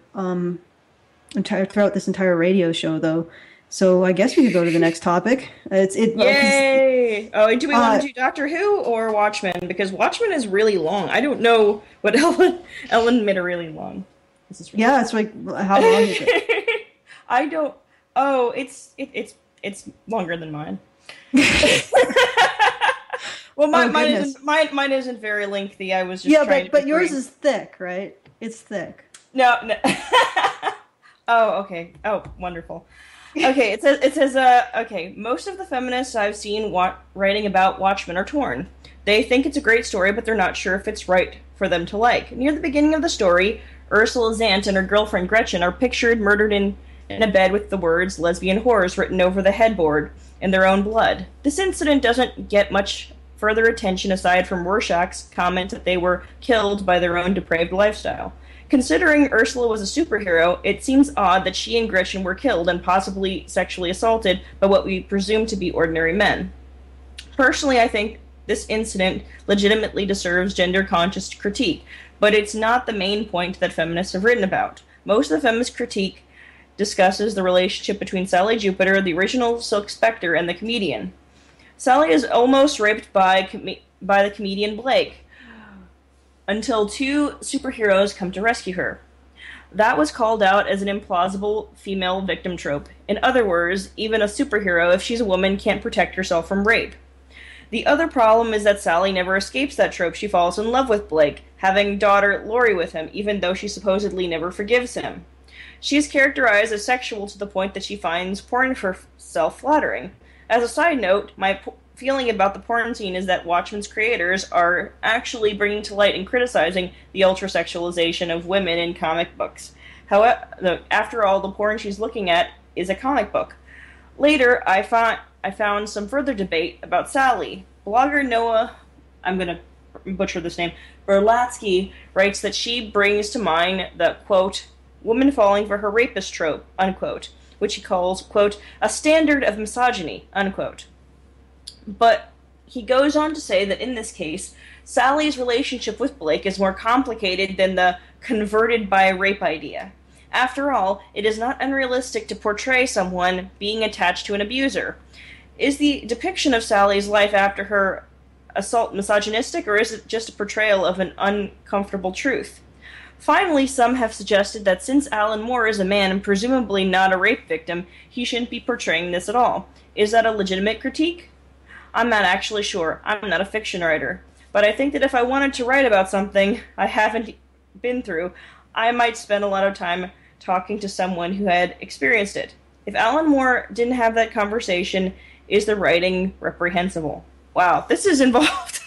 radio show, though. So I guess we could go to the next topic. Yay! Oh, do we want to do Doctor Who or Watchmen? Because Watchmen is really long. I don't know what Ellen made it really long. It's like how long is it? I don't. Oh, it's longer than mine. Well, mine isn't very lengthy. I was just trying but yours is thick, right? It's thick. No. Oh, okay. Oh, wonderful. Okay, it says okay, most of the feminists I've seen writing about Watchmen are torn. They think it's a great story, but they're not sure if it's right for them to like. Near the beginning of the story, Ursula's aunt and her girlfriend Gretchen are pictured murdered in a bed with the words lesbian whores written over the headboard in their own blood. This incident doesn't get much further attention aside from Rorschach's comment that they were killed by their own depraved lifestyle. Considering Ursula was a superhero, it seems odd that she and Gretchen were killed and possibly sexually assaulted by what we presume to be ordinary men. Personally, I think this incident legitimately deserves gender-conscious critique, but it's not the main point that feminists have written about. Most of the feminist critique discusses the relationship between Sally Jupiter, the original Silk Spectre, and the comedian. Sally is almost raped by the comedian Blake, until two superheroes come to rescue her. That was called out as an implausible female victim trope. In other words, even a superhero, if she's a woman, can't protect herself from rape. The other problem is that Sally never escapes that trope. She falls in love with Blake, having daughter Lori with him, even though she supposedly never forgives him. She is characterized as sexual to the point that she finds porn herself flattering. As a side note, my feeling about the porn scene is that Watchmen's creators are actually bringing to light and criticizing the ultra-sexualization of women in comic books. However, after all, the porn she's looking at is a comic book. Later, I found some further debate about Sally. blogger Noah, I'm going to butcher this name, Berlatsky, writes that she brings to mind the, quote, woman falling for her rapist trope, unquote, which he calls, quote, a standard of misogyny, unquote. But he goes on to say that in this case, Sally's relationship with Blake is more complicated than the converted by rape idea. After all, it is not unrealistic to portray someone being attached to an abuser. Is the depiction of Sally's life after her assault misogynistic, or is it just a portrayal of an uncomfortable truth? Finally, some have suggested that since Alan Moore is a man and presumably not a rape victim, he shouldn't be portraying this at all. Is that a legitimate critique? I'm not actually sure. I'm not a fiction writer. But I think that if I wanted to write about something I haven't been through, I might spend a lot of time talking to someone who had experienced it. If Alan Moore didn't have that conversation, is the writing reprehensible? Wow, this is involved.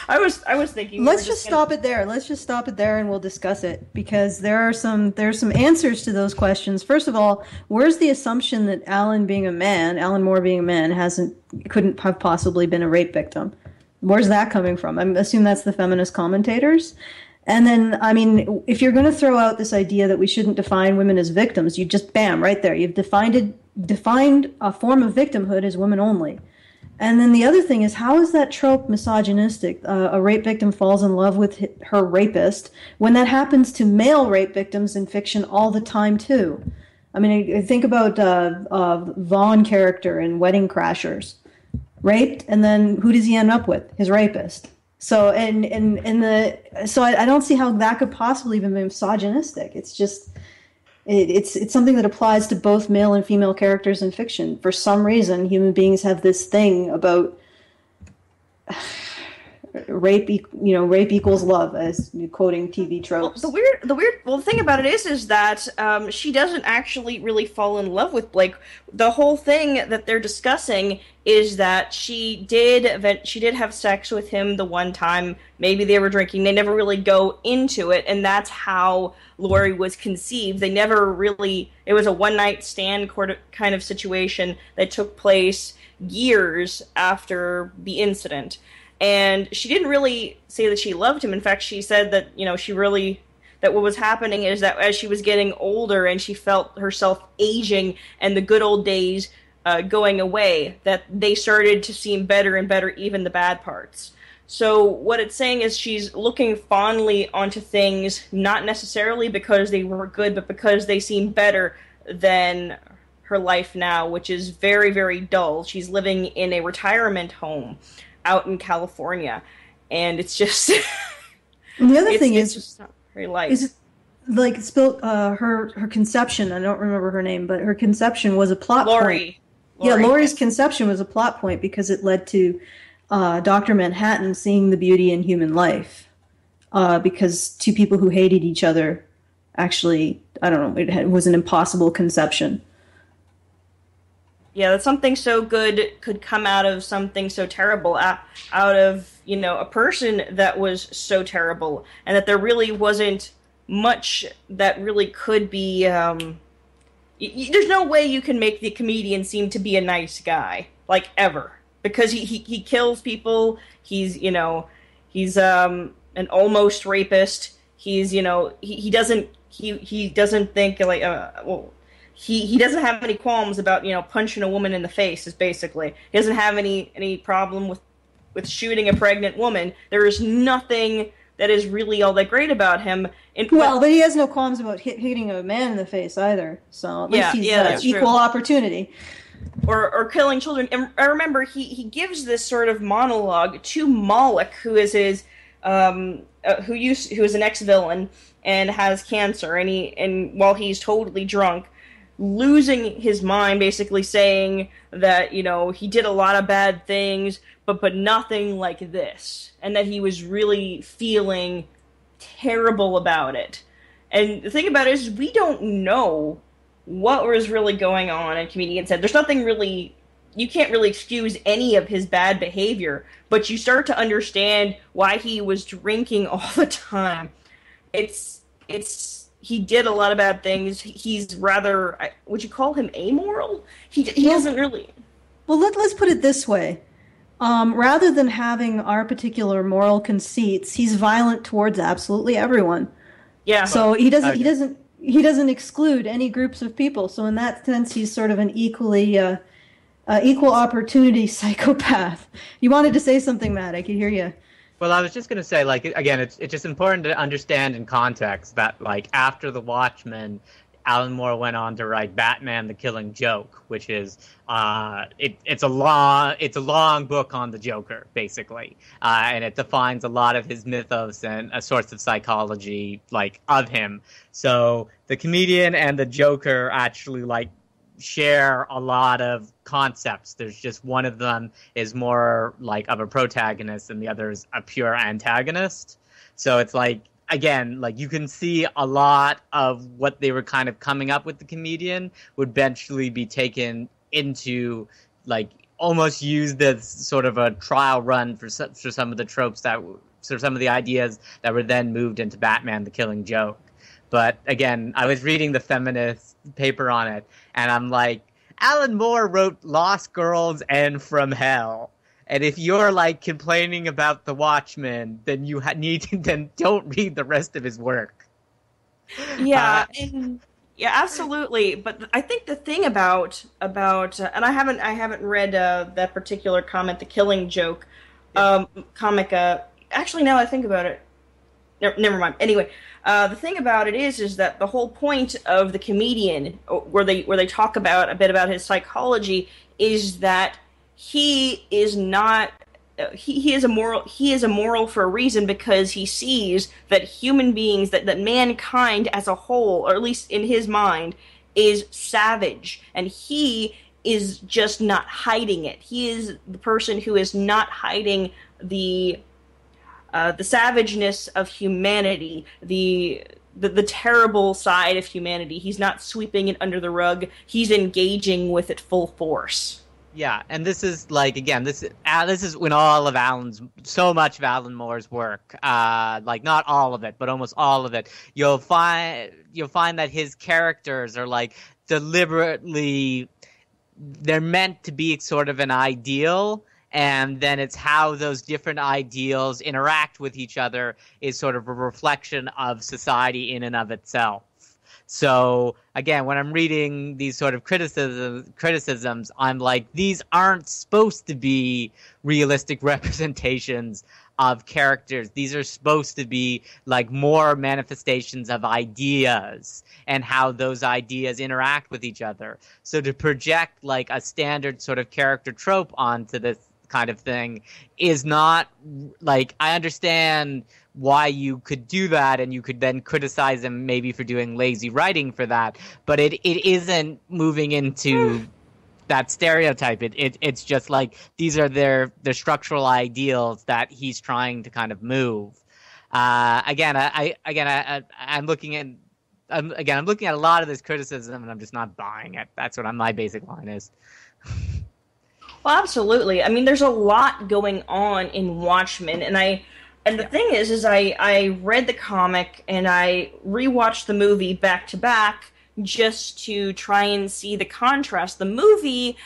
I was thinking. Let's just stop it there. Let's just stop it there, and we'll discuss it, because there's some answers to those questions. First of all, where's the assumption that Alan Moore being a man, couldn't have possibly been a rape victim? Where's that coming from? I assume that's the feminist commentators. And then, I mean, if you're going to throw out this idea that we shouldn't define women as victims, you just, bam, right there. You've defined a form of victimhood as women only. And then the other thing is, how is that trope misogynistic? A rape victim falls in love with her rapist, when that happens to male rape victims in fiction all the time, too. I mean, I think about Vaughn character in Wedding Crashers. Raped, and then who does he end up with? His rapist. So I don't see how that could possibly be misogynistic. It's just it's something that applies to both male and female characters in fiction. For some reason, human beings have this thing about rape equals love, as quoting TV tropes. Well, the thing about it is that she doesn't actually really fall in love with Blake. The whole thing that they're discussing is that she did have sex with him the one time. Maybe they were drinking. They never really go into it, and that's how Laurie was conceived. They never really. It was a one-night stand kind of situation that took place years after the incident. And she didn't really say that she loved him. In fact, she said that, that what was happening is that as she was getting older and she felt herself aging and the good old days going away, that they started to seem better and better, even the bad parts. So what it's saying is she's looking fondly onto things, not necessarily because they were good, but because they seem better than her life now, which is very, very dull. She's living in a retirement home out in California, and it's just and the other thing is just not very light. Is it like her conception? I don't remember her name, but her conception was a plot point. Yeah, Laurie's conception was a plot point because it led to Dr. Manhattan seeing the beauty in human life, because two people who hated each other actually, I don't know, it was an impossible conception. Yeah, that something so good could come out of something so terrible, out of, a person that was so terrible, and that there really wasn't much that really could be, there's no way you can make the comedian seem to be a nice guy, like, ever. Because he kills people, he's an almost rapist, he doesn't think, like, He doesn't have any qualms about, punching a woman in the face, is basically. He doesn't have any problem with shooting a pregnant woman. There is nothing that is really all that great about him. But he has no qualms about hitting a man in the face either. So at least he's equal opportunity. Or killing children. And I remember he gives this sort of monologue to Moloch, who is his who is an ex-villain and has cancer, and while he's totally drunk, losing his mind, basically saying that, he did a lot of bad things, but nothing like this. And that he was really feeling terrible about it. And the thing about it is, we don't know what was really going on in Comedian's head. There's nothing really, you can't really excuse any of his bad behavior, but you start to understand why he was drinking all the time. He did a lot of bad things. He's rather, would you call him amoral? He doesn't really. Well, let's put it this way. Rather than having our particular moral conceits, he's violent towards absolutely everyone. Yeah. So he doesn't exclude any groups of people. So in that sense, he's sort of an equal opportunity psychopath. You wanted to say something, Matt? I could hear you. Well, I was just going to say, like, again, it's just important to understand in context that, like, after the Watchmen, Alan Moore went on to write Batman: The Killing Joke, which is it's a long book on the Joker, basically, and it defines a lot of his mythos and a source of psychology, like, of him. So the comedian and the Joker actually, like, share a lot of concepts. There's just one of them is more like of a protagonist and the other is a pure antagonist. So it's like, again, like you can see a lot of what they were kind of coming up with the comedian would eventually be taken into, like, almost used as sort of a trial run for some of the tropes some of the ideas that were then moved into Batman: The Killing Joke. But again, I was reading the feminist paper on it, and I'm like, Alan Moore wrote Lost Girls and From Hell. And if you're, like, complaining about The Watchmen, then you then don't read the rest of his work. Yeah, yeah, absolutely. But I think the thing about and I haven't read that particular comic, The Killing Joke, comic. Actually, now I think about it, never mind. Anyway. The thing about it is that the whole point of the comedian, where they talk about a bit about his psychology, is that he is not he is immoral for a reason, because he sees that human beings, that mankind as a whole, or at least in his mind, is savage, and he is just not hiding it. He is the person who is not hiding the savageness of humanity, the terrible side of humanity. He's not sweeping it under the rug. He's engaging with it full force. Yeah, and this is, like, again, this is when so much of Alan Moore's work, like, not all of it, but almost all of it, you'll find that his characters are, like, deliberately, they're meant to be sort of an ideal, and then it's how those different ideals interact with each other is sort of a reflection of society in and of itself. So, again, when I'm reading these sort of criticisms, I'm like, these aren't supposed to be realistic representations of characters. These are supposed to be, like, more manifestations of ideas and how those ideas interact with each other. So to project, like, a standard sort of character trope onto this kind of thing is not, like, I understand why you could do that, and you could then criticize him maybe for doing lazy writing for that, but it isn't moving into that stereotype. It's just like these are their structural ideals that he's trying to kind of move. I'm looking at a lot of this criticism, and I'm just not buying it. That's what my basic line is. Well, absolutely. I mean, there's a lot going on in Watchmen, and the thing is I read the comic and I rewatched the movie back to back just to try and see the contrast. The movie,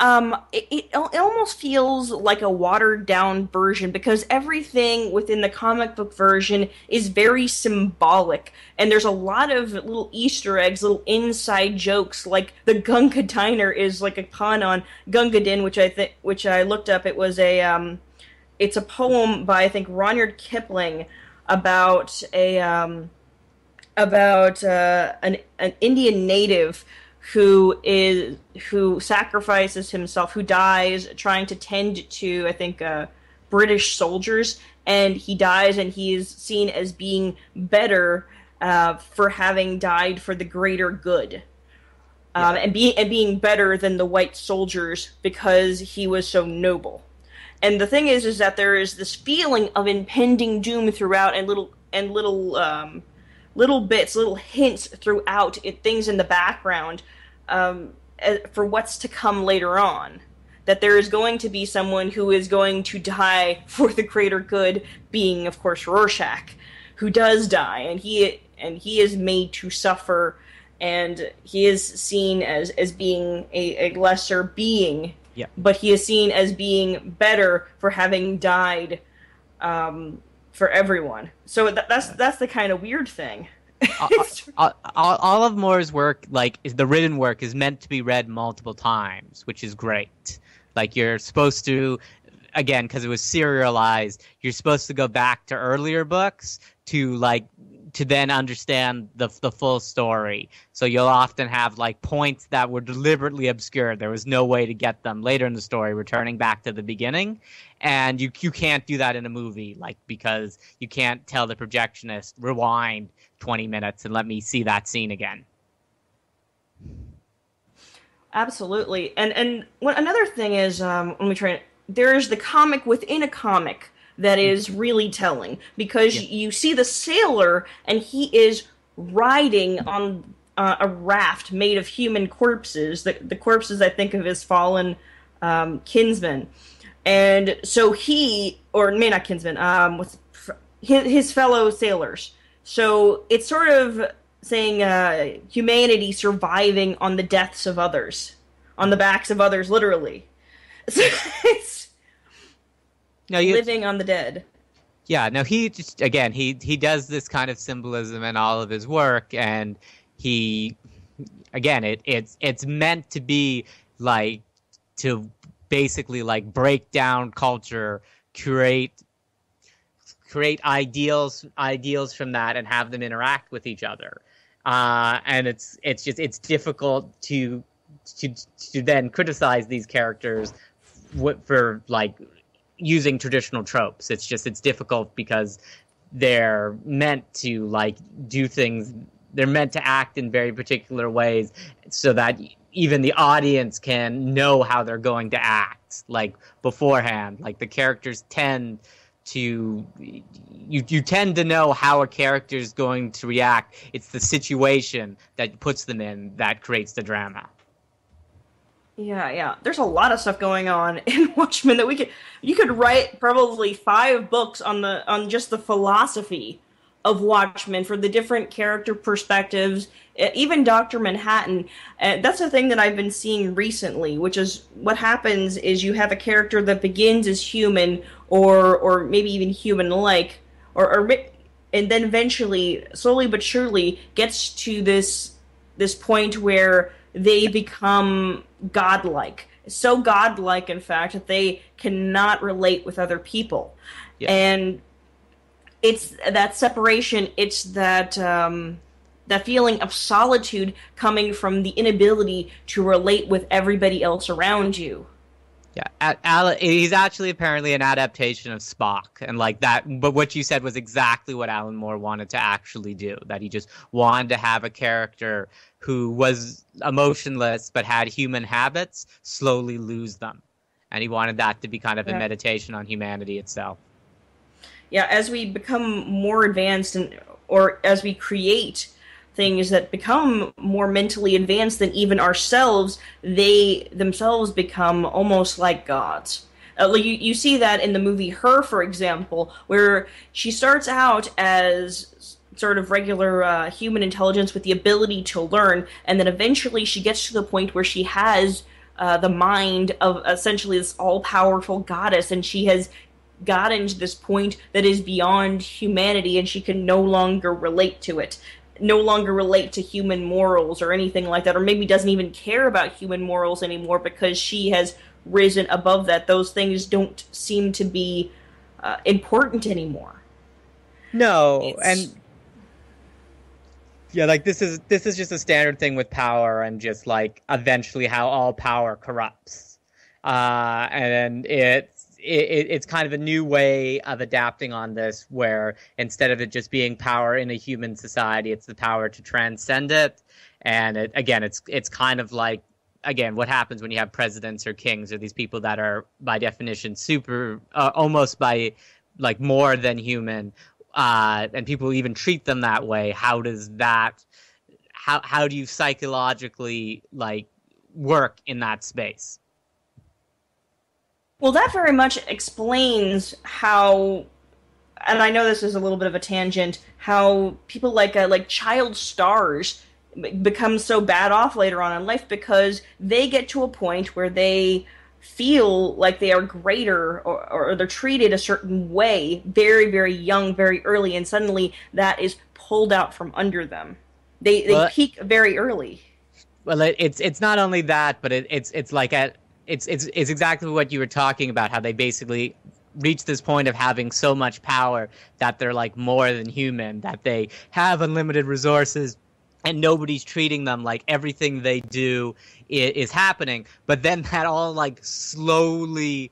it almost feels like a watered down version, because everything within the comic book version is very symbolic, and there's a lot of little Easter eggs, little inside jokes, like the Gunga Diner is like a pun on Gunga Din, which I looked up. It was it's a poem by, I think, Rudyard Kipling about an Indian native who sacrifices himself, who dies trying to tend to, I think, British soldiers, and he dies, and he is seen as being better for having died for the greater good, and being better than the white soldiers because he was so noble. And the thing is that there is this feeling of impending doom throughout, and little bits, little hints throughout, things in the background for what's to come later on. That there is going to be someone who is going to die for the greater good, being, of course, Rorschach, who does die, and he is made to suffer, and he is seen as being a lesser being Yeah. But he is seen as being better for having died for everyone. So that's the kind of weird thing. All of Moore's work, the written work, is meant to be read multiple times, which is great. Like, you're supposed to, again, because it was serialized, you're supposed to go back to earlier books to then understand the full story. So you'll often have points that were deliberately obscured. There was no way to get them later in the story, returning back to the beginning. And you can't do that in a movie, because you can't tell the projectionist, rewind 20 minutes and let me see that scene again. Absolutely. And another thing is, there's the comic within a comic that is really telling, because you see the sailor and he is riding on a raft made of human corpses, the corpses I think of as fallen kinsmen. And so not kinsmen, his fellow sailors. So it's sort of saying humanity surviving on the deaths of others, on the backs of others, literally. So it's living on the dead. Yeah, no, he just, again, he does this kind of symbolism in all of his work, and he, again, it's meant to be to basically break down culture, create ideals from that, and have them interact with each other. And it's difficult to then criticize these characters for using traditional tropes. It's difficult because they're meant to do things. They're meant to act in very particular ways so that even the audience can know how they're going to act beforehand. The characters tend to you tend to know how a character is going to react. It's the situation that puts them in that creates the drama. Yeah. There's a lot of stuff going on in Watchmen that you could write probably 5 books on just the philosophy of Watchmen, for the different character perspectives, even Dr. Manhattan. That's a thing that I've been seeing recently, which is what happens is you have a character that begins as human or maybe even human-like, and then eventually, slowly but surely, gets to this point where they become godlike. So godlike, in fact, that they cannot relate with other people. Yeah. And it's that separation, it's that feeling of solitude coming from the inability to relate with everybody else around you. Yeah, he's actually apparently an adaptation of Spock, and that. But what you said was exactly what Alan Moore wanted to actually do. That he just wanted to have a character who was emotionless but had human habits slowly lose them, and he wanted that to be kind of a meditation on humanity itself. Yeah, as we become more advanced, or as we create things that become more mentally advanced than even ourselves, they themselves become almost like gods. You see that in the movie Her, for example, where she starts out as sort of regular human intelligence with the ability to learn, and then eventually she gets to the point where she has the mind of essentially this all-powerful goddess, and she has gotten to this point that is beyond humanity, and she can no longer relate to it. No longer relate to human morals or anything like that, or maybe doesn't even care about human morals anymore because she has risen above that. Those things don't seem to be important anymore. No, and yeah, this is just a standard thing with power, and just eventually how all power corrupts, and it's kind of a new way of adapting on this, where instead of it just being power in a human society, it's the power to transcend it. And it's kind of again, what happens when you have presidents or kings, or these people that are by definition super, almost by more than human, and people even treat them that way. How do you psychologically work in that space? Well, that very much explains how, and I know this is a little bit of a tangent, how people like child stars become so bad off later on in life, because they get to a point where they feel like they are greater or they're treated a certain way very, very young, very early, and suddenly that is pulled out from under them. They peak very early. Well, it's not only that, but it's exactly what you were talking about. How they basically reach this point of having so much power that they're like more than human, that they have unlimited resources, and nobody's treating them like everything they do is happening. But then that all like slowly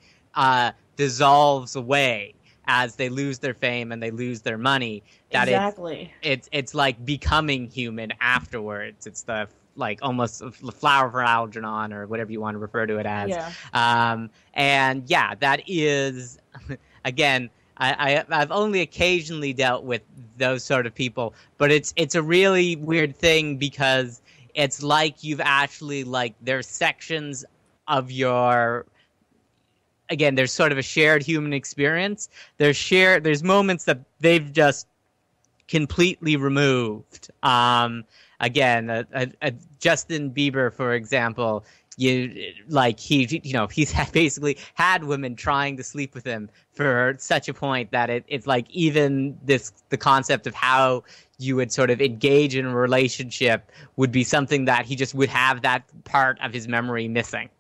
dissolves away as they lose their fame and they lose their money. That Exactly. It's like becoming human afterwards. It's the like almost the flower for Algernon or whatever you want to refer to it as. Yeah. And yeah, that is again. I've only occasionally dealt with those sort of people, but it's a really weird thing because it's like you've actually like there's sections of your. Again, there's sort of a shared human experience. There's moments that they've just completely removed. Again, Justin Bieber, for example, he's basically had women trying to sleep with him for such a point that it's like even the concept of how you would sort of engage in a relationship would be something that he just would have that part of his memory missing.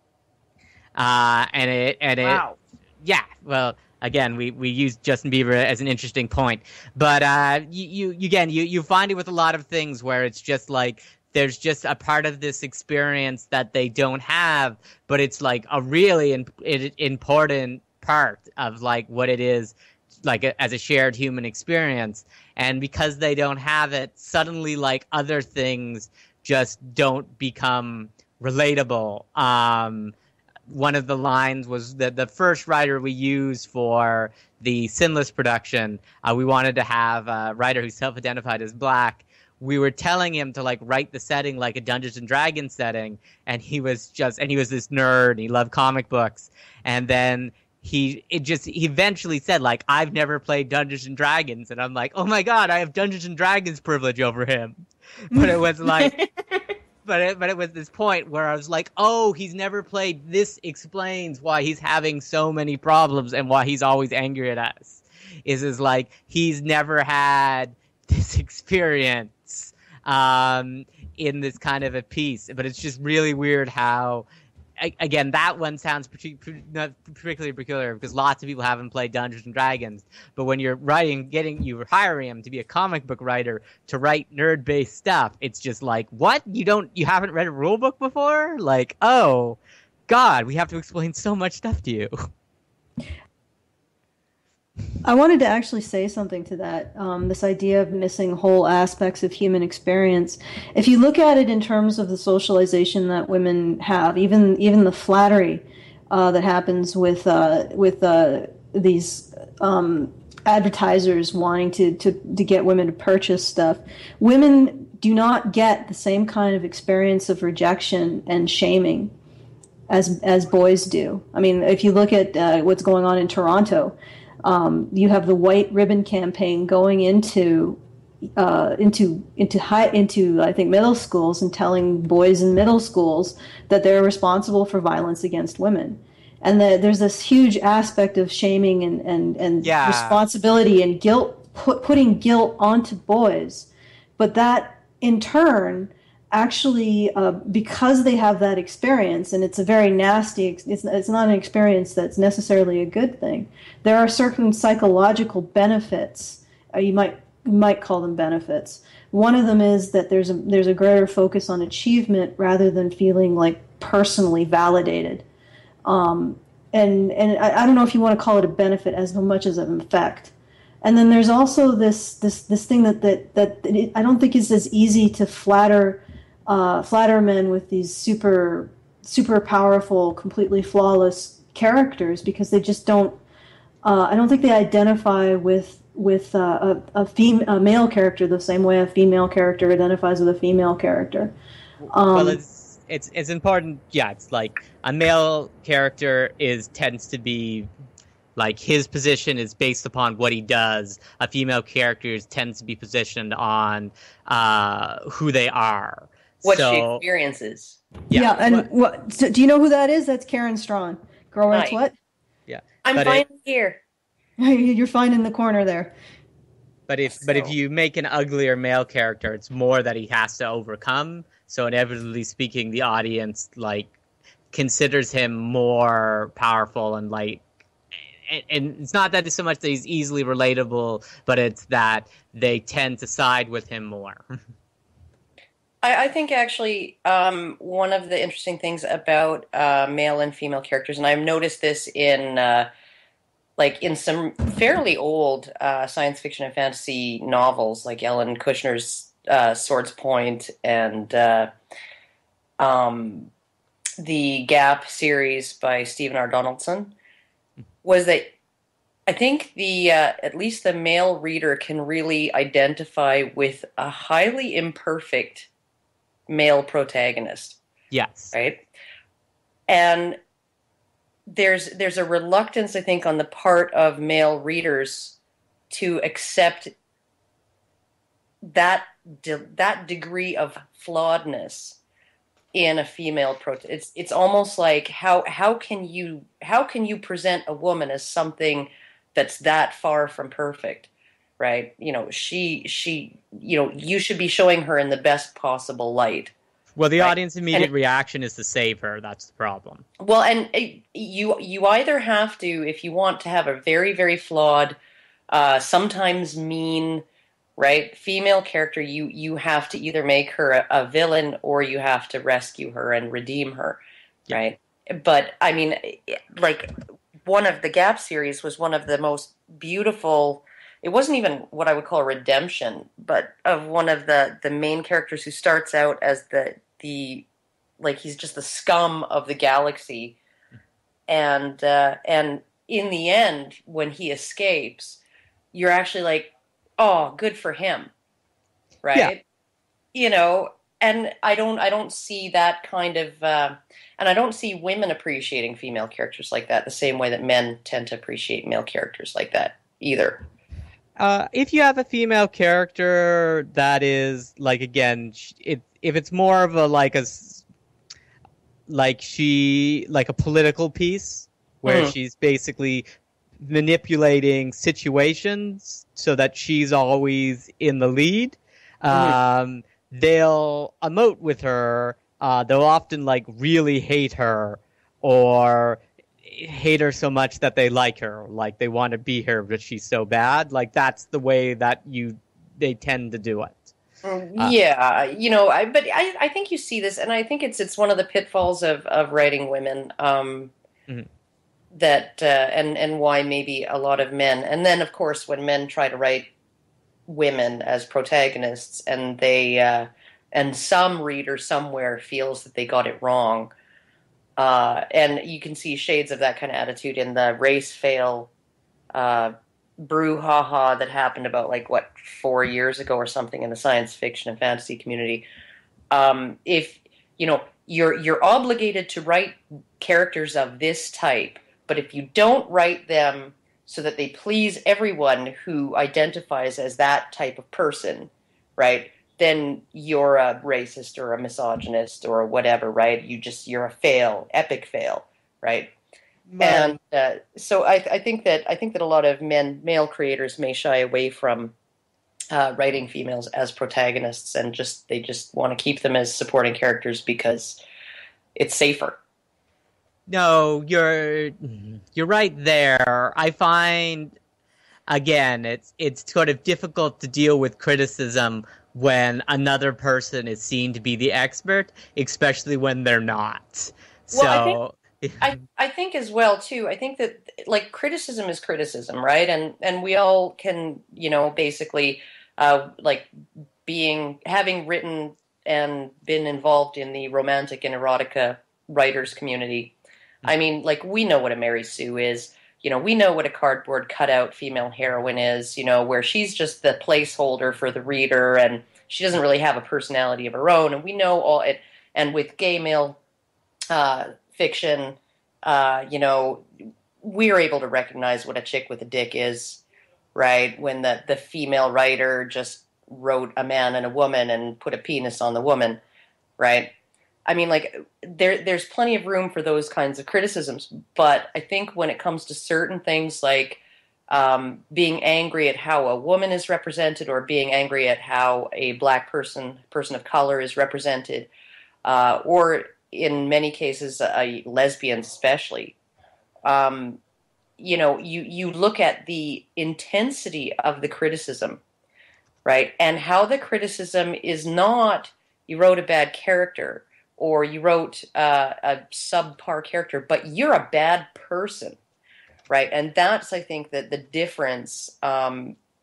Wow. Yeah, well, again, we use Justin Bieber as an interesting point, but you find it with a lot of things where it's just like there's just a part of this experience that they don't have, but it's like a really important part of like what it is like as a shared human experience, and because they don't have it, suddenly like other things just don't become relatable. One of the lines was that the first writer we used for the Sinless production, we wanted to have a writer who self-identified as black. We were telling him to like write the setting like a Dungeons and Dragons setting, and he was this nerd, and he loved comic books, and then he eventually said like, I've never played Dungeons and Dragons, and I'm like, oh my god, I have Dungeons and Dragons privilege over him. But it was like But it was this point where I was like, oh, he's never played. This explains why he's having so many problems and why he's always angry at us. Is like he's never had this experience in this kind of a piece. But it's just really weird how, again, that one sounds not particularly peculiar because lots of people haven't played Dungeons and Dragons. But when you're you're hiring him to be a comic book writer to write nerd-based stuff, it's just like, what? You haven't read a rule book before? Like, oh, God, we have to explain so much stuff to you. I wanted to actually say something to that, this idea of missing whole aspects of human experience. If you look at it in terms of the socialization that women have, even the flattery that happens with these advertisers wanting to get women to purchase stuff, women do not get the same kind of experience of rejection and shaming as boys do. I mean, if you look at what's going on in Toronto, you have the white ribbon campaign going into I think middle schools and telling boys in middle schools that they're responsible for violence against women, and that there's this huge aspect of shaming and responsibility and guilt, putting guilt onto boys, but that in turn actually, because they have that experience, and it's a very nasty, it's not an experience that's necessarily a good thing. There are certain psychological benefits. You might call them benefits. One of them is that there's a greater focus on achievement rather than feeling like personally validated. And I don't know if you want to call it a benefit as much as an effect. And then there's also this thing that I don't think is as easy to flatter men with these super powerful, completely flawless characters, because they just don't. I don't think they identify with a male character the same way a female character identifies with a female character. Well, it's important. Yeah, it's like a male character tends to be like his position is based upon what he does. A female character tends to be positioned on who they are. What she experiences. Yeah, and so do you know who that is? That's Karen Strawn. Growart's Hi. what? Yeah. I'm But fine here. You're fine in the corner there. But if you make an uglier male character, it's more that he has to overcome. So inevitably speaking, the audience like considers him more powerful and like, and it's not that it's so much that he's easily relatable, but it's that they tend to side with him more. I think actually one of the interesting things about male and female characters, and I've noticed this in in some fairly old science fiction and fantasy novels, like Ellen Kushner's Swords Point and the Gap series by Stephen R. Donaldson, was that I think the at least the male reader can really identify with a highly imperfect male protagonist. Yes. Right? And there's a reluctance, I think, on the part of male readers to accept that degree of flawedness in a female protagonist. It's almost like how can you present a woman as something that's that far from perfect, right? She you should be showing her in the best possible light. Well, the right? audience immediate reaction is to save her. That's the problem. Well, and you either have to, if you want to have a very, very flawed, sometimes mean, right, female character, you have to either make her a villain or you have to rescue her and redeem her, right? But I mean, like one of the Gap series was one of the most beautiful. It wasn't even what I would call a redemption, but of one of the main characters who starts out as the like he's just the scum of the galaxy, and in the end, when he escapes, you're actually like, oh, good for him, right? Yeah. And I don't see that kind of, and I don't see women appreciating female characters like that the same way that men tend to appreciate male characters like that either. If you have a female character that is like, again, if it's more of a a political piece where she's basically manipulating situations so that she's always in the lead, they'll emote with her. They'll often like really hate her or hate her so much that they like her, like they want to be her, but she's so bad. Like that's the way that they tend to do it. Yeah, but I think you see this, and I think it's one of the pitfalls of writing women, that and why maybe a lot of men, and then of course when men try to write women as protagonists, and they and some reader somewhere feels that they got it wrong, and you can see shades of that kind of attitude in the race fail brouhaha that happened about 4 years ago or something in the science fiction and fantasy community. If you're obligated to write characters of this type, but if you don't write them so that they please everyone who identifies as that type of person, right, then you're a racist or a misogynist or whatever, right? You're a epic fail, right? And so I think that a lot of male creators may shy away from writing females as protagonists, and they just want to keep them as supporting characters because it's safer. No, you're right there. I find, again, it's sort of difficult to deal with criticism when another person is seen to be the expert, especially when they're not. Well, I think as well too. I think that criticism is criticism, right? And we all can, basically having written and been involved in the romantic and erotica writers community. I mean, we know what a Mary Sue is. We know what a cardboard cutout female heroine is. Where she's just the placeholder for the reader, and she doesn't really have a personality of her own. And we know all it. And with gay male fiction, we're able to recognize what a chick with a dick is, right? When the female writer just wrote a man and a woman and put a penis on the woman, right? I mean, like, there's plenty of room for those kinds of criticisms, but I think when it comes to certain things like being angry at how a woman is represented, or being angry at how a black person of color is represented, or in many cases, lesbians especially, you look at the intensity of the criticism, right? And how the criticism is not, you wrote a bad character, or you wrote a subpar character, but you're a bad person, right? And that's, I think, that the difference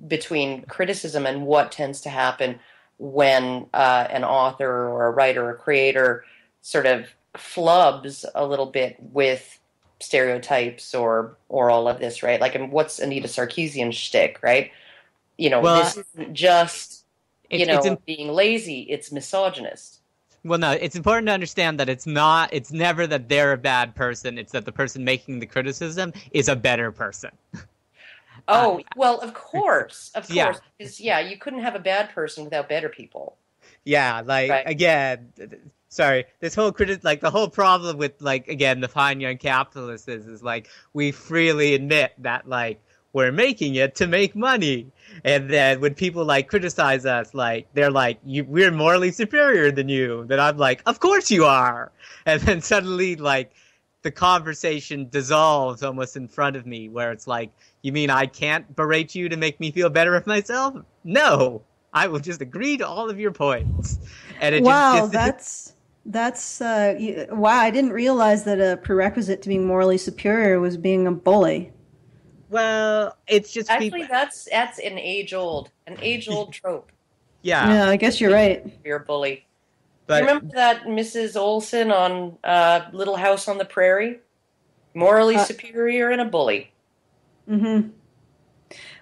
between criticism and what tends to happen when an author or a writer or creator sort of flubs a little bit with stereotypes or all of this, right? Like, and what's Anita Sarkeesian's shtick, right? This isn't just, being lazy, it's misogynist. Well, no, it's important to understand that it's never that they're a bad person. It's that the person making the criticism is a better person. Oh, well, of course. Yeah. Because, you couldn't have a bad person without better people. Yeah, again, sorry, this whole the whole problem with, again, the fine young capitalists is we freely admit that, we're making it to make money. And then when people criticize us, they're we're morally superior than you. Then I'm like, of course you are. And then suddenly the conversation dissolves almost in front of me, where it's you mean I can't berate you to make me feel better of myself? No, I will just agree to all of your points. And wow, that's wow. I didn't realize that a prerequisite to being morally superior was being a bully. Well, it's just actually that's an age old trope. Yeah, I guess you're right. You're a bully. But, you remember that Mrs. Olsen on Little House on the Prairie? Morally superior and a bully. Mm-hmm.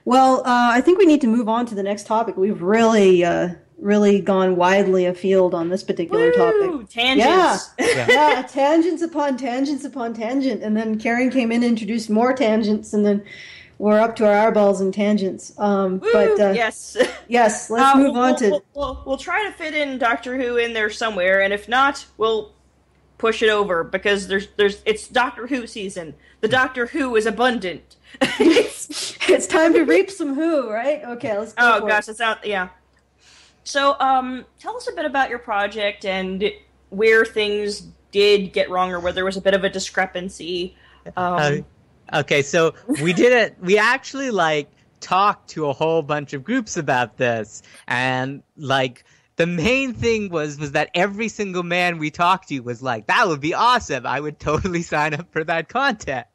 Well, I think we need to move on to the next topic. We've really gone widely afield on this particular topic. Tangents. Yeah, tangents upon tangents upon tangent. And then Karen came in and introduced more tangents, and then we're up to our eyeballs in tangents. Yes. Yes, let's move on to... We'll try to fit in Doctor Who in there somewhere, and if not, we'll push it over, because it's Doctor Who season. The Doctor Who is abundant. It's time to reap some Who, right? Okay, let's go for gosh, it's out, yeah. So, tell us a bit about your project and where things did get wrong, or where there was a bit of a discrepancy. Okay, so we actually talked to a whole bunch of groups about this, and the main thing was that every single man we talked to was that would be awesome. I would totally sign up for that contest.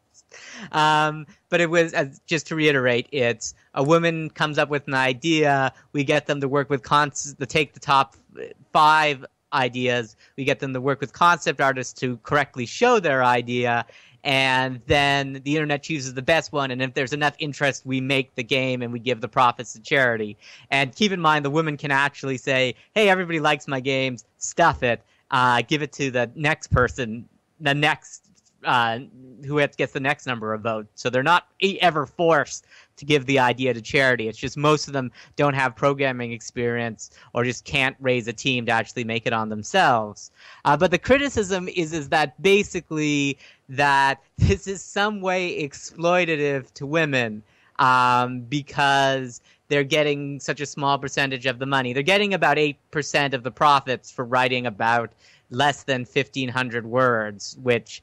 But it was, just to reiterate, it's a woman comes up with an idea, we get them to work with take the top 5 ideas, we get them to work with concept artists to correctly show their idea, and then the internet chooses the best one, and if there's enough interest, we make the game and we give the profits to charity. And keep in mind, the woman can actually say, hey, everybody likes my games, stuff it, give it to the next person, the next who gets the next number of votes. So they're not ever forced to give the idea to charity. It's just most of them don't have programming experience or just can't raise a team to actually make it on themselves. But the criticism is that basically that this is some way exploitative to women because they're getting such a small percentage of the money. They're getting about 8% of the profits for writing about less than 1,500 words, which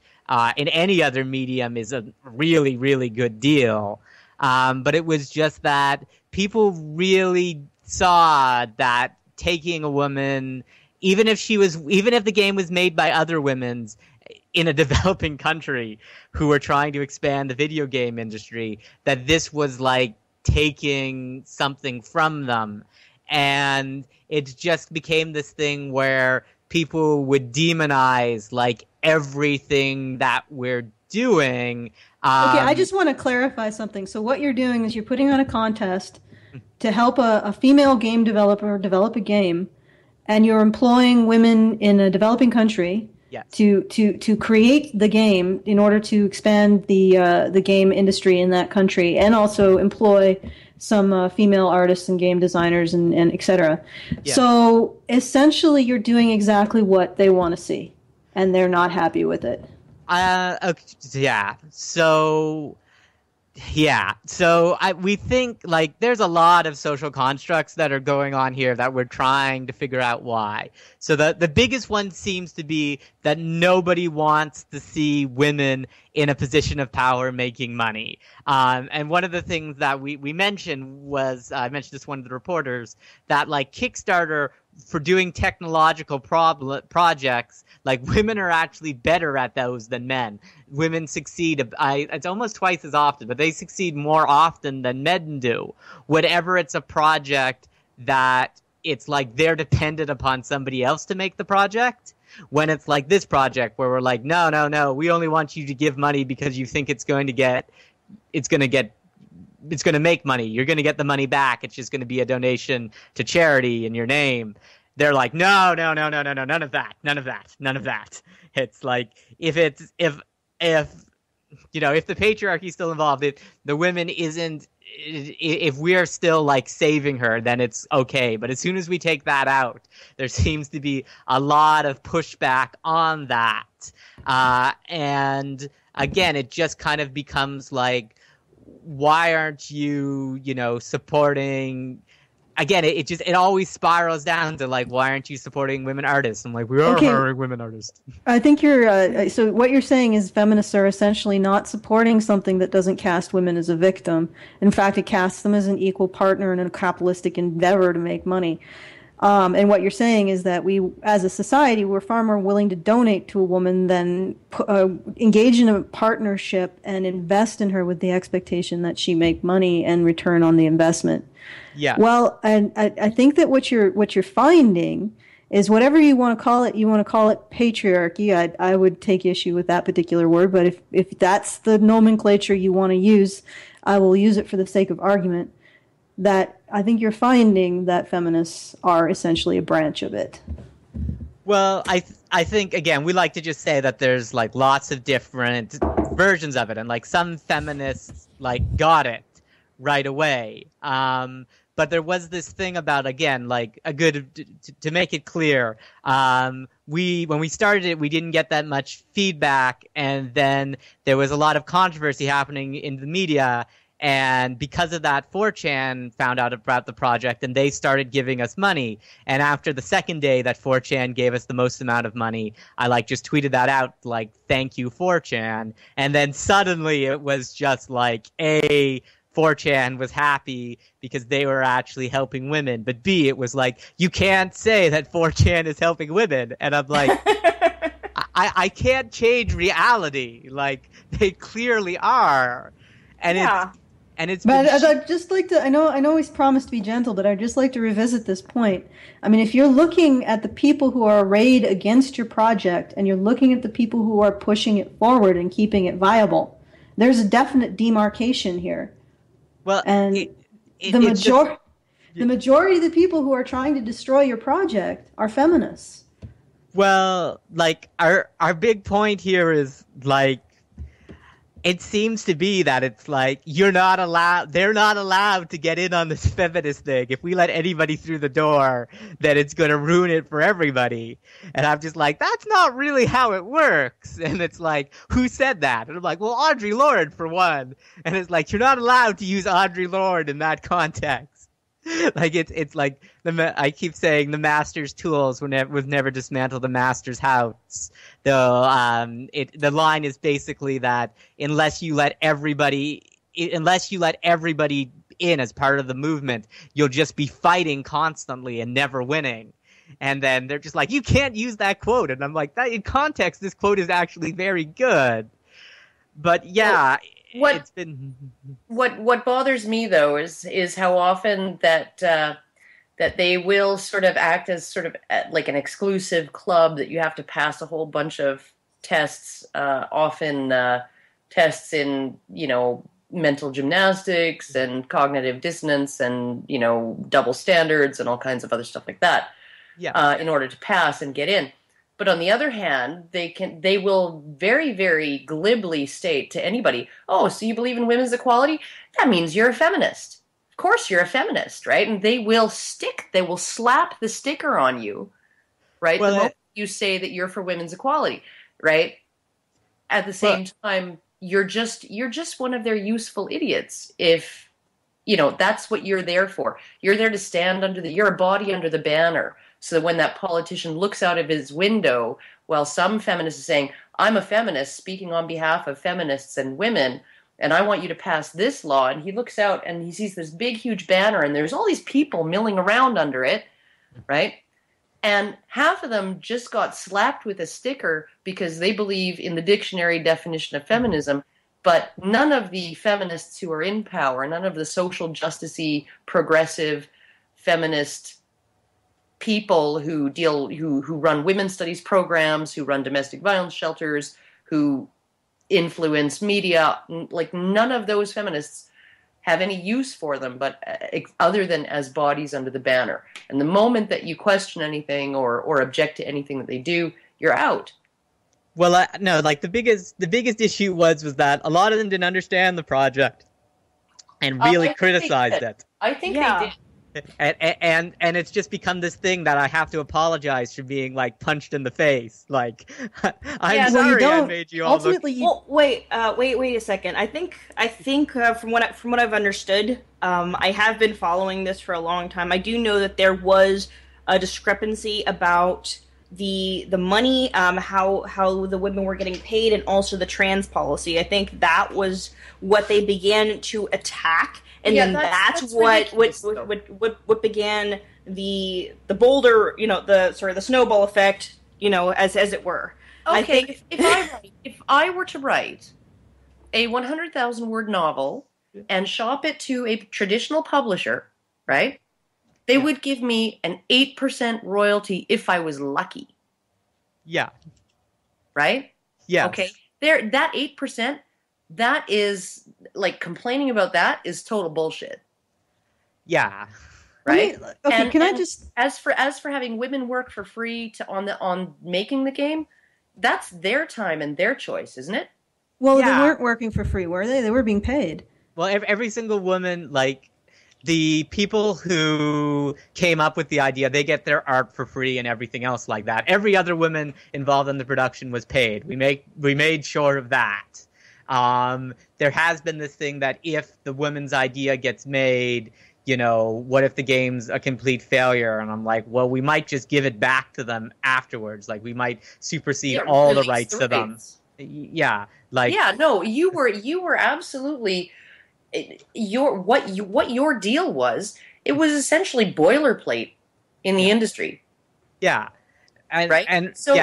in any other medium is a really, really good deal. But it was just that people really saw that taking a woman, even if the game was made by other women in a developing country who were trying to expand the video game industry, that this was taking something from them. And it just became this thing where people would demonize everything that we're doing. Okay, I just want to clarify something. So what you're doing is you're putting on a contest to help a female game developer develop a game, and you're employing women in a developing country to create the game in order to expand the game industry in that country, and also employ some female artists and game designers and et cetera. Yeah. So essentially you're doing exactly what they want to see. and they're not happy with it. Okay, we think like there's a lot of social constructs that are going on here that we're trying to figure out why. So the biggest one seems to be that nobody wants to see women in a position of power making money. And one of the things that we mentioned was, I mentioned this to one of the reporters, that like Kickstarter for doing technological projects, like women are actually better at those than men. Women succeed, it's almost twice as often, but they succeed more often than men do. Whenever it's a project that it's like they're dependent upon somebody else to make the project. When it's like this project where we're like, no, we only want you to give money because you think it's going to make money. You're going to get the money back. It's just going to be a donation to charity in your name. They're like, no, none of that. It's like, if the patriarchy's still involved, if the women if we're still like saving her, then it's okay. But as soon as we take that out, there seems to be a lot of pushback on that. And again, it just kind of becomes like, why aren't you, supporting? Again, it always spirals down to like, why aren't you supporting women artists? I'm like, we are hiring women artists. I think you're. So what you're saying is feminists are essentially not supporting something that doesn't cast women as a victim. In fact, it casts them as an equal partner in a capitalistic endeavor to make money. And what you're saying is that we, as a society, we're far more willing to donate to a woman than engage in a partnership and invest in her with the expectation that she make money and return on the investment. Yeah. Well, and I think that what you're finding is whatever you want to call it patriarchy. I would take issue with that particular word, but if that's the nomenclature you want to use, I will use it for the sake of argument. That I think you're finding that feminists are essentially a branch of it. Well, I think, again, we like to just say that there's like lots of different versions of it, and like some feminists like got it right away. But there was this thing about, again, like to make it clear, when we started it, we didn't get that much feedback, and then there was a lot of controversy happening in the media. And because of that, 4chan found out about the project, and they started giving us money. And after the second day that 4chan gave us the most amount of money, I just tweeted that out, like, thank you, 4chan. And then suddenly it was just like, A, 4chan was happy because they were actually helping women. But B, it was like, you can't say that 4chan is helping women. And I'm like, I can't change reality. Like, they clearly are. And yeah. But I'd just like to, I know he's promised to be gentle, but I'd just like to revisit this point. I mean, if you're looking at the people who are arrayed against your project and you're looking at the people who are pushing it forward and keeping it viable, there's a definite demarcation here. Well, and the majority of the people who are trying to destroy your project are feminists. Well, like, our big point here is, like, it seems to be that it's like they're not allowed to get in on this feminist thing. If we let anybody through the door, then it's going to ruin it for everybody. And I'm just like, that's not really how it works. And it's like, who said that? And I'm like, well, Audre Lorde for one. And it's like, you're not allowed to use Audre Lorde in that context. Like it's like I keep saying the master's tools was never dismantle the master's house. The line is basically that unless you let everybody in as part of the movement, you'll just be fighting constantly and never winning. And then they're just like, you can't use that quote. And I'm like, that in context, this quote is actually very good. But yeah. What bothers me though is how often that they will sort of act as sort of like an exclusive club that you have to pass a whole bunch of tests, often tests in mental gymnastics and cognitive dissonance and double standards and all kinds of other stuff like that. Yeah. In order to pass and get in. But on the other hand, they will very, very glibly state to anybody, oh, so you believe in women's equality? That means you're a feminist. Of course you're a feminist, right? And they will slap the sticker on you, right? Well, you say that you're for women's equality, right? At the same time, you're just one of their useful idiots. If that's what you're there for. You're there to stand you're a body under the banner. So that when that politician looks out of his window, while some feminist is saying, I'm a feminist speaking on behalf of feminists and women, and I want you to pass this law, and he looks out and he sees this big, huge banner, and there's all these people milling around under it, right? And half of them just got slapped with a sticker because they believe in the dictionary definition of feminism, but none of the feminists who are in power, none of the social justice-y, progressive, feminist people who run women's studies programs, who run domestic violence shelters, who influence media, like none of those feminists have any use for them, but other than as bodies under the banner. And the moment that you question anything or object to anything that they do, you're out. Well, no, like the biggest issue was that a lot of them didn't understand the project and really criticized it. I think they did. And it's just become this thing that I have to apologize for being like punched in the face. Like, I'm sorry I made you all ultimately look. Well, wait a second. I think from what I've understood, I have been following this for a long time. I do know that there was a discrepancy about the money, how the women were getting paid, and also the trans policy. I think that was what they began to attack. And then that's what began the boulder, the snowball effect, as it were. Okay, if I were to write a 100,000 word novel and shop it to a traditional publisher, right? They would give me an 8% royalty if I was lucky. Yeah. Right? Yeah. Okay. That 8%. That is, like, complaining about that is total bullshit. Yeah. Right? Just as for having women work for free on making the game, that's their time and their choice, isn't it? Well, they weren't working for free, were they? They were being paid. Well, every single woman, like, the people who came up with the idea, they get their art for free and everything else like that. Every other woman involved in the production was paid. We made sure of that. There has been this thing that if the woman's idea gets made, what if the game's a complete failure? And I'm like, well, we might just give it back to them afterwards. Like, we might supersede all the rights to them. Yeah. Like, yeah, no, you were absolutely what your deal was. It was essentially boilerplate in the industry. Yeah. Right? And so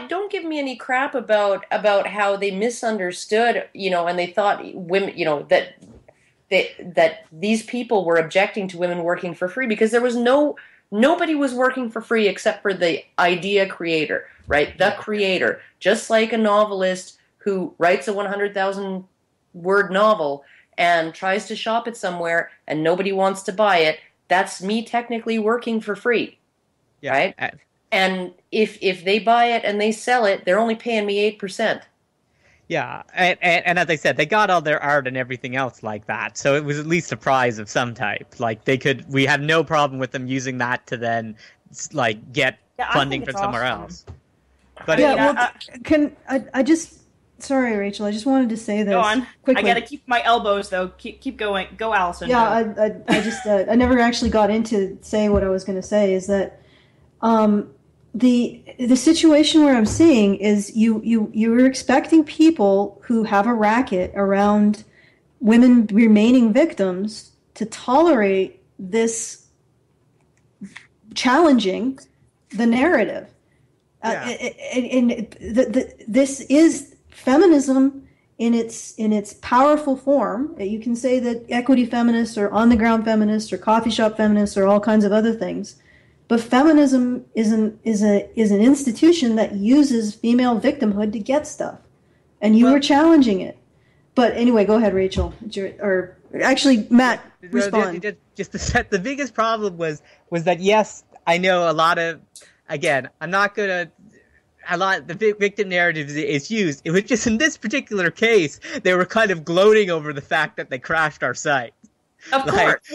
don't give me any crap about how they misunderstood, and they thought women, that these people were objecting to women working for free, because there was nobody was working for free except for the idea creator, right? The creator, just like a novelist who writes a 100,000 word novel and tries to shop it somewhere and nobody wants to buy it. That's me technically working for free, right? And if they buy it and they sell it, they're only paying me 8%. Yeah, and as I said, they got all their art and everything else like that, so it was at least a prize of some type. Like, we have no problem with them using that to then, like, get funding from somewhere else. But sorry, Rachel, I just wanted to say this. Go on. Quickly. I gotta keep my elbows, though. Keep going. Go, Allison. Yeah, I never actually got into saying what I was going to say, is that the situation where I'm seeing is you're expecting people who have a racket around women remaining victims to tolerate this challenging the narrative. This is feminism in its powerful form. You can say that equity feminists or on the ground feminists or coffee shop feminists or all kinds of other things. But feminism is an institution that uses female victimhood to get stuff, and you were challenging it. But anyway, go ahead, Rachel. Or actually, Matt, respond. Just to set, the biggest problem was that, yes, I know a lot of, again, I'm not gonna. The victim narrative is used. It was just in this particular case, they were kind of gloating over the fact that they crashed our site. Of course.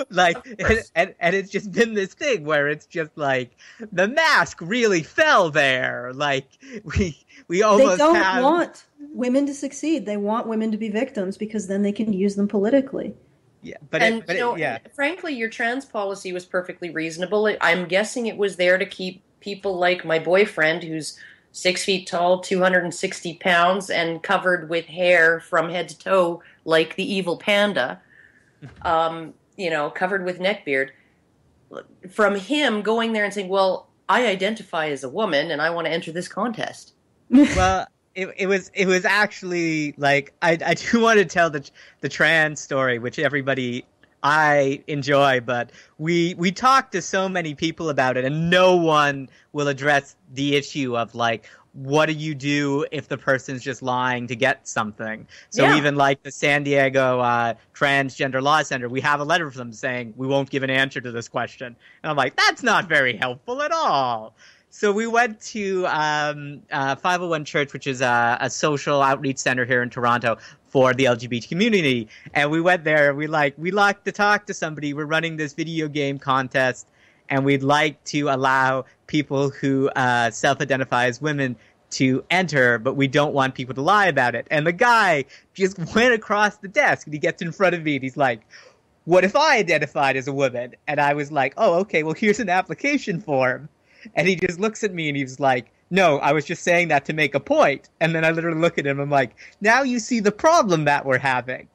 And it's just been this thing where it's just like the mask really fell there. Like we almost They don't want women to succeed. They want women to be victims because then they can use them politically. Yeah, frankly, your trans policy was perfectly reasonable. I'm guessing it was there to keep people like my boyfriend, who's 6 feet tall, 260 pounds, and covered with hair from head to toe like the evil panda, covered with neckbeard. From him going there and saying, well, I identify as a woman and I want to enter this contest. Well, it was actually like I do want to tell the trans story, which everybody I enjoy, but we talk to so many people about it, and no one will address the issue of like, what do you do if the person's just lying to get something? So even like the San Diego Transgender Law Center, we have a letter from them saying we won't give an answer to this question, and I'm like, that's not very helpful at all. So we went to 501 Church, which is a social outreach center here in Toronto for the LGBT community. And we went there. We like to talk to somebody. We're running this video game contest, and we'd like to allow people who self-identify as women to enter, but we don't want people to lie about it. And the guy just went across the desk, and he gets in front of me, and he's like, what if I identified as a woman? And I was like, oh, okay, well, here's an application form. And he just looks at me and he's like, no, I was just saying that to make a point. And then I literally look at him, I'm like, now you see the problem that we're having.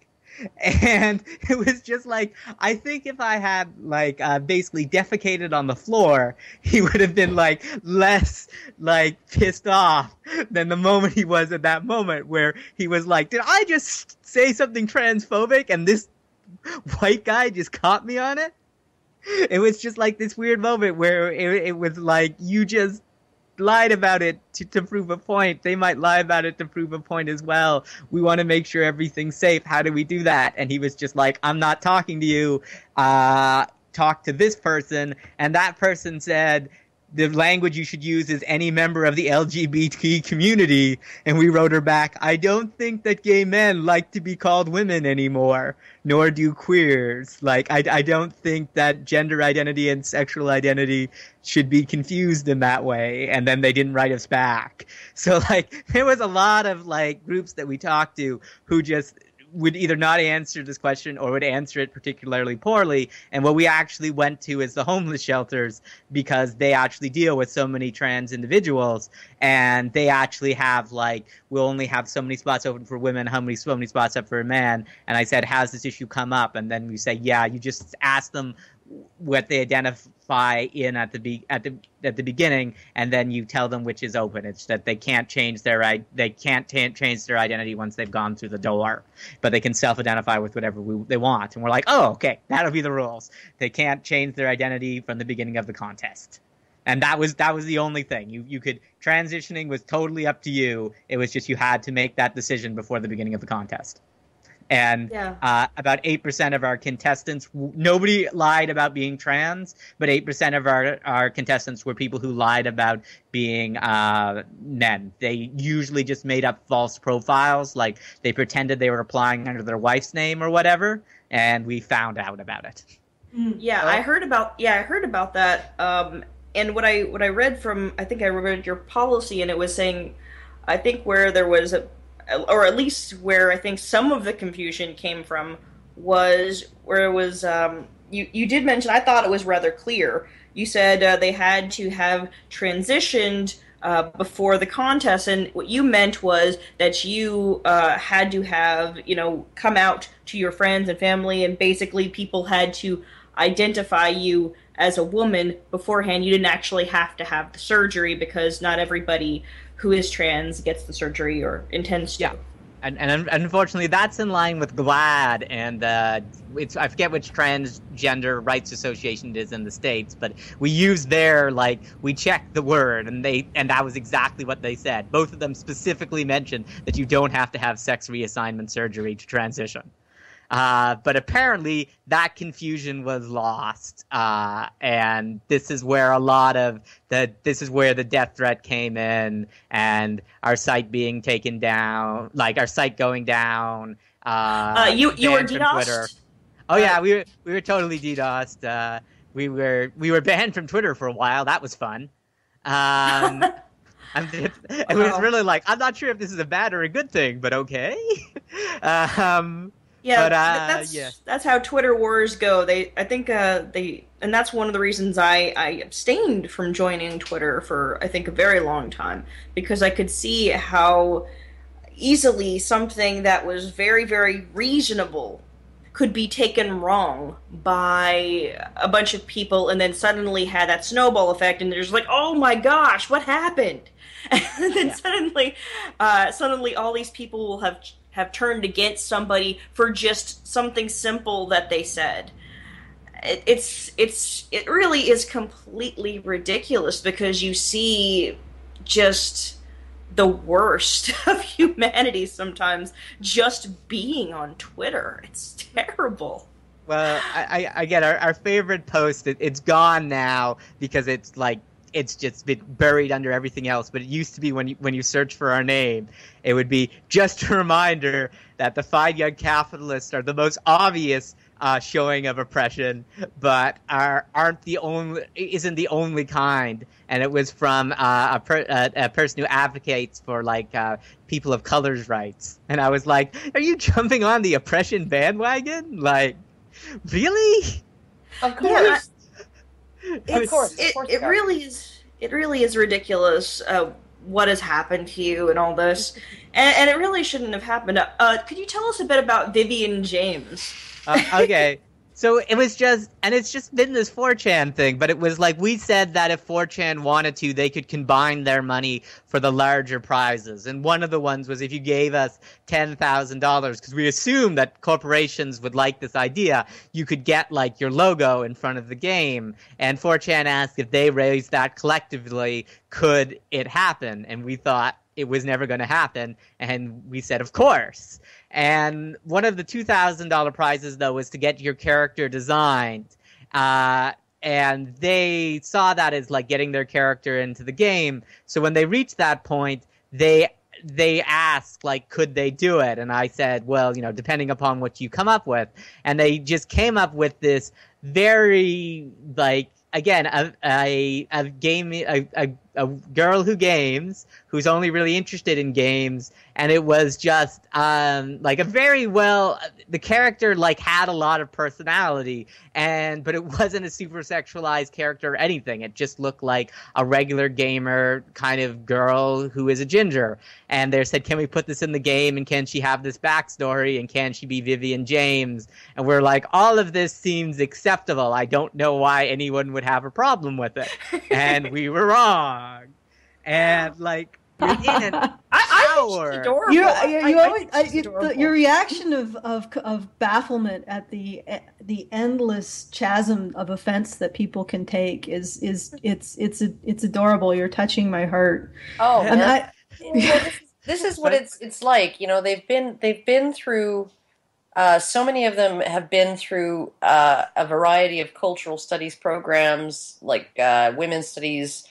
And it was just like, I think if I had like basically defecated on the floor, he would have been like less like pissed off than the moment he was at that moment where he was like, did I just say something transphobic and this white guy just caught me on it? It was just like this weird moment where it was like, you just lied about it to prove a point. They might lie about it to prove a point as well. We want to make sure everything's safe. How do we do that? And he was just like, I'm not talking to you. Talk to this person. And that person said, the language you should use is any member of the LGBT community. And we wrote her back, I don't think that gay men like to be called women anymore, nor do queers. Like, I don't think that gender identity and sexual identity should be confused in that way. And then they didn't write us back. So, like, there was a lot of, like, groups that we talked to who just would either not answer this question or would answer it particularly poorly. And what we actually went to is the homeless shelters, because they actually deal with so many trans individuals, and they actually have like, we'll only have so many spots open for women, so many spots up for a man. And I said, how's this issue come up? And then we say, yeah, you just ask them what they identify in at the beginning, and then you tell them which is open. It's that they can't change their change their identity once they've gone through the door, but they can self-identify with whatever they want. And we're like, oh, okay, that'll be the rules. They can't change their identity from the beginning of the contest. And that was the only thing. You could, transitioning was totally up to you. It was just you had to make that decision before the beginning of the contest. And about 8% of our contestants, nobody lied about being trans, but 8% of our contestants were people who lied about being men. They usually just made up false profiles, like they pretended they were applying under their wife's name or whatever, and we found out about it. Yeah, I heard about that. And what I read from, I think I read your policy, and it was saying, I think where there was or at least where I think some of the confusion came from was where it was, you did mention, I thought it was rather clear. You said they had to have transitioned before the contest, and what you meant was that you had to have, come out to your friends and family, and basically people had to identify you as a woman beforehand. You didn't actually have to have the surgery, because not everybody who is trans gets the surgery or intends to. Yeah. And unfortunately, that's in line with GLAAD, and I forget which transgender rights association it is in the States, but we use we checked the word, and that was exactly what they said. Both of them specifically mentioned that you don't have to have sex reassignment surgery to transition. But apparently that confusion was lost, and this is where this is where the death threat came in, and our site being taken down, like our site going down. You were banned from Twitter. DDoSed? Oh yeah, we were totally DDoSed. We were banned from Twitter for a while. That was fun. It was really like, I'm not sure if this is a bad or a good thing, but okay. Yeah, but, that's how Twitter wars go. And that's one of the reasons I abstained from joining Twitter for I think a very long time, because I could see how easily something that was very, very reasonable could be taken wrong by a bunch of people, and then suddenly had that snowball effect, and they're just like, oh my gosh, what happened? And then suddenly all these people will have turned against somebody for just something simple that they said. It really is completely ridiculous, because you see just the worst of humanity sometimes just being on Twitter. It's terrible. Well, I get our favorite post. It's gone now because it's just been buried under everything else. But it used to be when you search for our name, it would be just a reminder that the fine young capitalists are the most obvious showing of oppression, but isn't the only kind. And it was from a person who advocates for people of color's rights. And I was like, are you jumping on the oppression bandwagon? Like, really? Of course. Yeah, of course. It really is ridiculous what has happened to you and all this, and it really shouldn't have happened. Could you tell us a bit about Vivian James? Okay. So it's just been this 4chan thing, but it was like we said that if 4chan wanted to, they could combine their money for the larger prizes. And one of the ones was if you gave us $10,000, because we assumed that corporations would like this idea, you could get your logo in front of the game. And 4chan asked if they raised that collectively, could it happen? And we thought it was never going to happen. And we said, of course. And one of the $2,000 prizes, though, was to get your character designed. And they saw that as getting their character into the game. So when they reached that point, they asked, could they do it? And I said, well, depending upon what you come up with. And they just came up with this very, again, a girl who games, who's only really interested in games, and it was just a very the character had a lot of personality, but it wasn't a super sexualized character or anything. It just looked like a regular gamer kind of girl who is a ginger. And they said, can we put this in the game, and can she have this backstory, and can she be Vivian James? And we're like, all of this seems acceptable. I don't know why anyone would have a problem with it. And we were wrong. And within an hour, your reaction of bafflement at the endless chasm of offense that people can take is it's adorable. You're touching my heart. Oh, and this is what it's like. They've been through. So many of them have been through a variety of cultural studies programs, women's studies,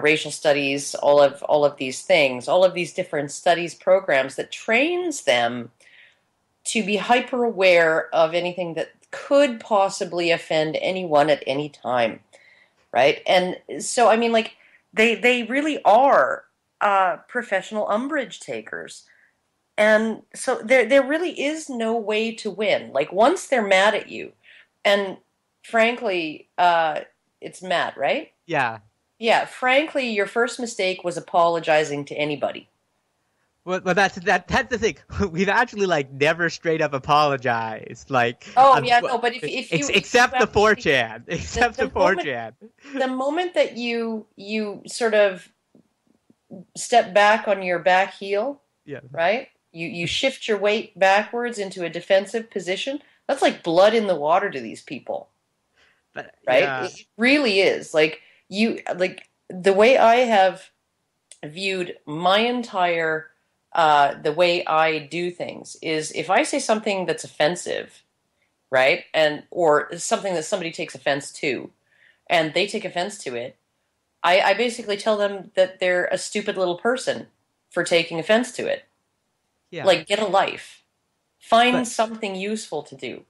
racial studies, all of these things, all of these different studies programs that trains them to be hyper aware of anything that could possibly offend anyone at any time, right? And so, they really are professional umbrage takers. And so there really is no way to win. Once they're mad at you, and frankly, it's Matt, right? Yeah. Yeah, frankly, your first mistake was apologizing to anybody. Well, that's the thing. We've actually never straight up apologized. But if you except the 4chan, except the 4chan. The moment that you sort of step back on your back heel, yeah, right? You shift your weight backwards into a defensive position. That's like blood in the water to these people, but, right? Yeah. It really is. The way I have viewed my entire the way I do things is if I say something that's offensive, right, or something that somebody takes offense to, and they take offense to it, I basically tell them that they're a stupid little person for taking offense to it. Yeah. Get a life. Find something useful to do.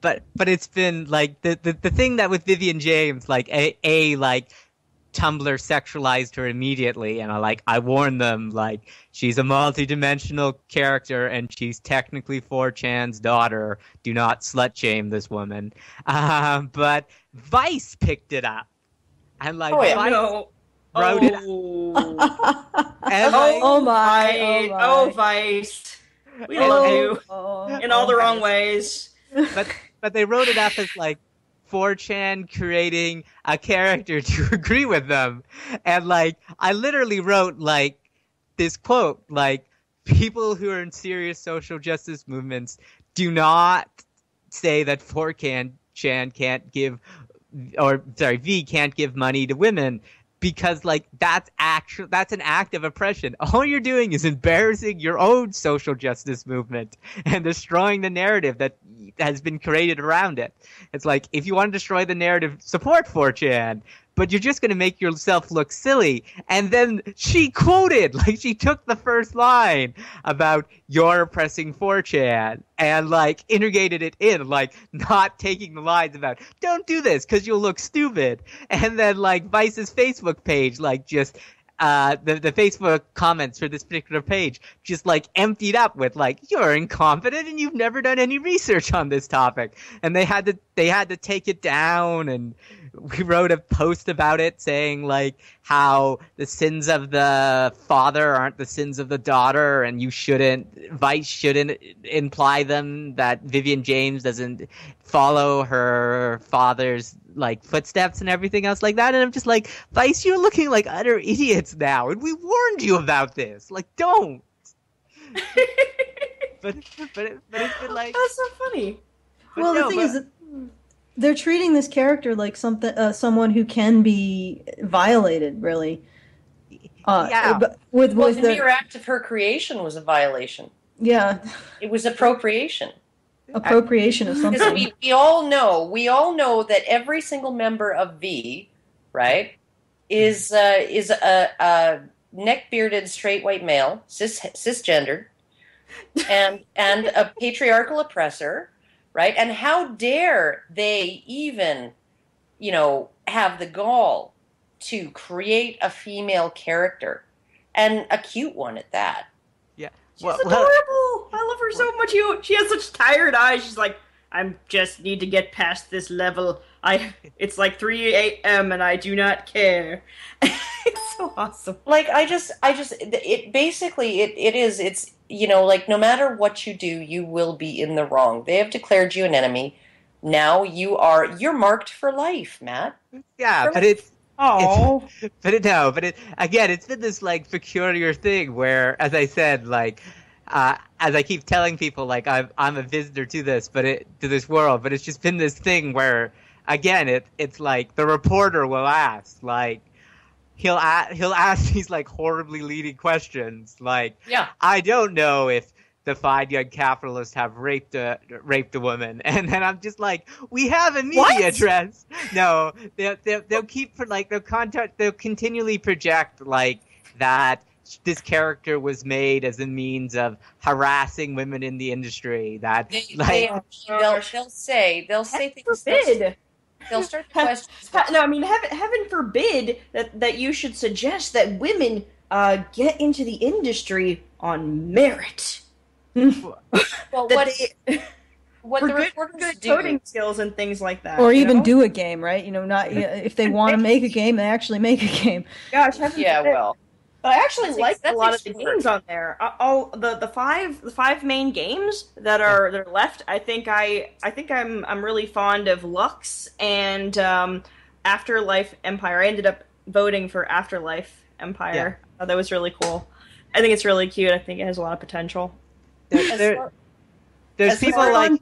but it's been like the thing that with Vivian James, like like Tumblr sexualized her immediately, and I warned them, like, she's a multi-dimensional character and she's technically 4chan's daughter. Do not slut shame this woman. But Vice picked it up, and like Vice wrote it. And, Vice, we love you in all the wrong ways. But they wrote it up as like 4chan creating a character to agree with them. And like, I literally wrote like this quote, like, people who are in serious social justice movements do not say that 4chan can't give, V can't give money to women, because like that's an act of oppression. All you're doing is embarrassing your own social justice movement and destroying the narrative that has been created around it. It's like, if you want to destroy the narrative, support 4chan, but you're just going to make yourself look silly. And then she quoted, like, she took the first line about you're oppressing 4chan and like integrated it in, like, not taking the lines about don't do this because you'll look stupid. And then like Vice's Facebook page, like, just the Facebook comments for this particular page just like emptied up with like, you're incompetent and you've never done any research on this topic. And they had to take it down, and we wrote a post about it saying like how the sins of the father aren't the sins of the daughter, and Vice shouldn't imply them, that Vivian James doesn't follow her father's like footsteps and everything else like that. And I'm just like, Vice, you're looking like utter idiots now, and we warned you about this. Like, don't. but it's been like, that's so funny. Well, the thing is that they're treating this character like someone who can be violated, really. But the mere act of her creation was a violation. Yeah, it was appropriation. Appropriation of something. Because we all know that every single member of V, right, is a neck-bearded straight white male, cisgendered, and a patriarchal oppressor, right? And how dare they even, have the gall to create a female character, and a cute one at that. Yeah. She's adorable. I love her so much. She has such tired eyes. She's like, I just need to get past this level. It's like 3 a.m. and I do not care. It's so awesome. Like, it's like, no matter what you do, you will be in the wrong. They have declared you an enemy. Now you're marked for life, Matt. Yeah, but it's... Oh, again, it's been this like peculiar thing where, as I said, like, as I keep telling people, like, I'm a visitor to this world, but it's just been this thing where, again, it's like the reporter will ask, like, he'll ask these like horribly leading questions, like, yeah, I don't know if the fine young capitalists have raped a woman, and then I'm just like, we have a media address. No, they'll keep they'll continually project like that this character was made as a means of harassing women in the industry. That they'll say things. They'll start to question. No, I mean, heaven forbid that you should suggest that women get into the industry on merit. Well, what the reporters good coding skills and things like that, or even do a game, right? Not if they want to make a game, they actually make a game. Gosh, well, but I actually like a lot of the games on there. All the five main games that are left. I think I'm really fond of Lux and Afterlife Empire. I ended up voting for Afterlife Empire. Yeah. Oh, that was really cool. I think it's really cute. I think it has a lot of potential. There's people like,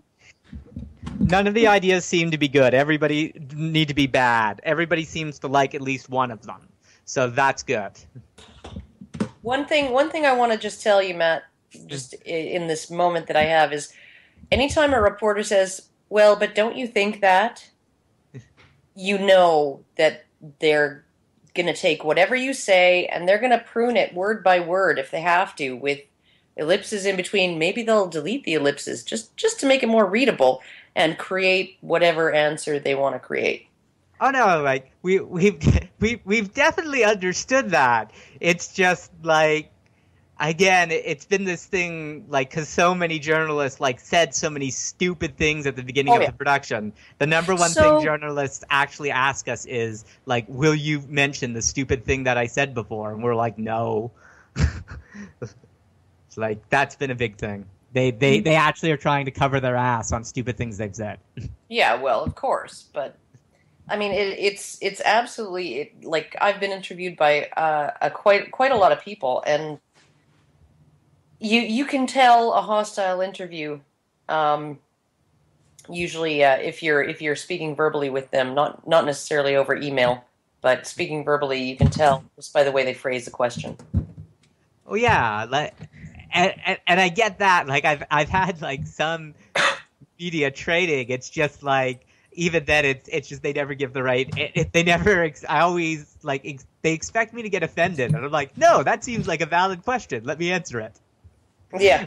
none of the ideas seem to be good. Everybody need to be bad. Everybody seems to like at least one of them. So that's good. One thing I want to just tell you, Matt, just in this moment that I have, is anytime a reporter says, well, but don't you think that? You know that they're going to take whatever you say and they're going to prune it word by word if they have to with ellipses in between. Maybe they'll delete the ellipses just to make it more readable and create whatever answer they want to create. Oh no, like we've definitely understood that. It's just like, again, it's been this thing, like, because so many journalists like said so many stupid things at the beginning of the production. The number one thing journalists actually ask us is like, "Will you mention the stupid thing that I said before?" And we're like, "No." It's like, that's been a big thing. They actually are trying to cover their ass on stupid things they've said. Yeah, well, of course, but I mean, it's absolutely like, I've been interviewed by quite a lot of people, and you can tell a hostile interview. Usually, if you're speaking verbally with them, not necessarily over email, but speaking verbally, you can tell just by the way they phrase the question. Oh yeah, like, and I get that. Like, I've had like some media training. It's just like, even then, it's just they never give the right. They never. I always like, they expect me to get offended, and I'm like, no, that seems like a valid question. Let me answer it. Yeah,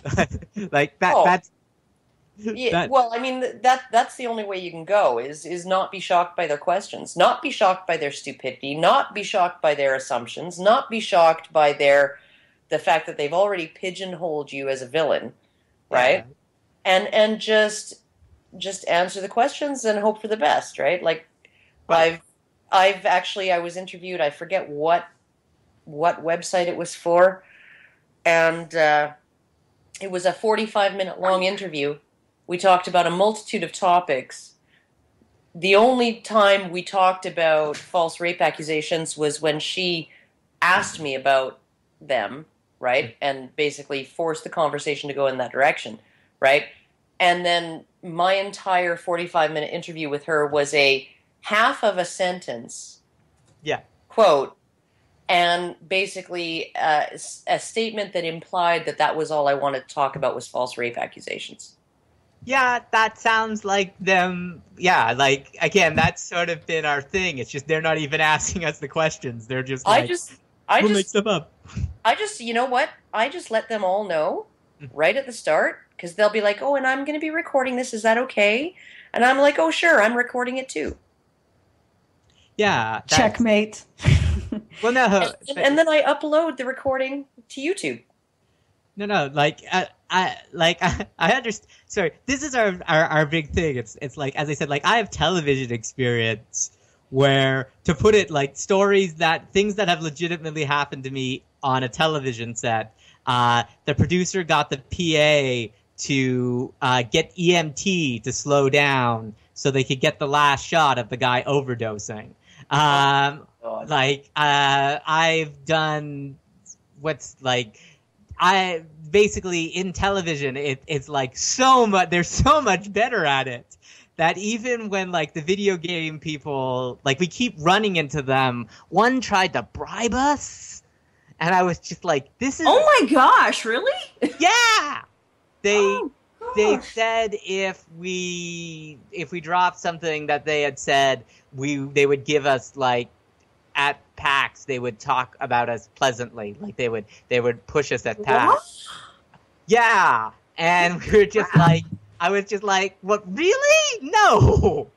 like that. Oh. That's. Yeah, well, I mean, that's the only way you can go, is not be shocked by their questions, not be shocked by their stupidity, not be shocked by their assumptions, not be shocked by the fact that they've already pigeonholed you as a villain, right? Yeah. And just answer the questions and hope for the best, right? Like, right. I was interviewed, I forget what website it was for, and it was a 45-minute long interview. We talked about a multitude of topics. The only time we talked about false rape accusations was when she asked me about them, right? And basically forced the conversation to go in that direction, right? And then my entire 45-minute interview with her was a half of a sentence quote, and basically a statement that implied that was all I wanted to talk about was false rape accusations. Yeah, that sounds like them. Yeah, like, again, that's sort of been our thing. It's just they're not even asking us the questions. They're just like, we'll make stuff up. You know what? I just let them all know right at the start, because they'll be like, oh, and I'm going to be recording this. Is that okay? And I'm like, oh, sure, I'm recording it too. Yeah. Checkmate. Well, no. And then I upload the recording to YouTube. No, like, I understand. Sorry, this is our big thing. It's like, as I said, like, I have television experience where, to put it, like, things that have legitimately happened to me on a television set. The producer got the PA to get EMT to slow down so they could get the last shot of the guy overdosing. I've done basically in television, it's like so much, they're so much better at it that even when, like, the video game people, like, we keep running into them. One tried to bribe us, and I was just like, this is... Oh my gosh, really? Yeah! They said if we dropped something that they had said, they would give us, like, at PAX, they would talk about us pleasantly. Like, they would push us at PAX. What? Yeah. And we were just like, I was just like, what, really? No.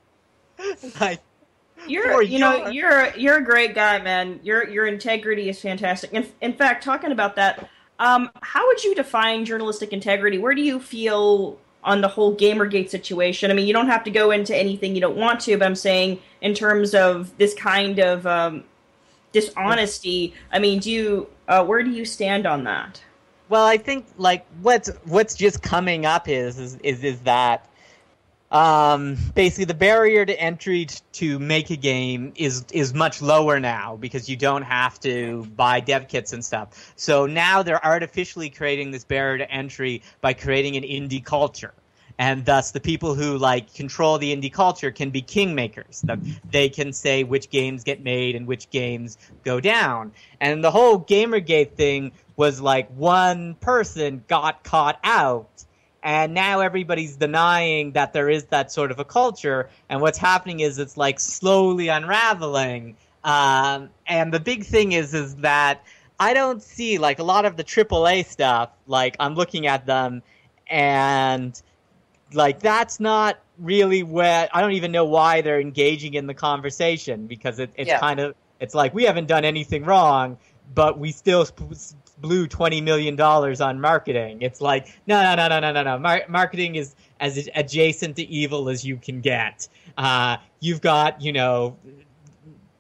Like, you're a great guy, man. Your integrity is fantastic. In fact, talking about that, how would you define journalistic integrity? Where do you feel on the whole GamerGate situation? I mean, you don't have to go into anything you don't want to, but I'm saying in terms of this kind of dishonesty, I mean, where do you stand on that? Well, I think, like, what's just coming up is that basically the barrier to entry to make a game is much lower now, because you don't have to buy dev kits and stuff. So now they're artificially creating this barrier to entry by creating an indie culture. And thus the people who, like, control the indie culture can be kingmakers. They can say which games get made and which games go down. And the whole Gamergate thing was like, one person got caught out, and now everybody's denying that there is that sort of a culture. And what's happening is it's, like, slowly unraveling. And the big thing is that I don't see, like, a lot of the AAA stuff, like, I'm looking at them, and, like, that's not really where, I don't even know why they're engaging in the conversation, because it's kind of, it's like, we haven't done anything wrong, but we still blew $20 million on marketing. It's like, no. Marketing is as adjacent to evil as you can get. You've got,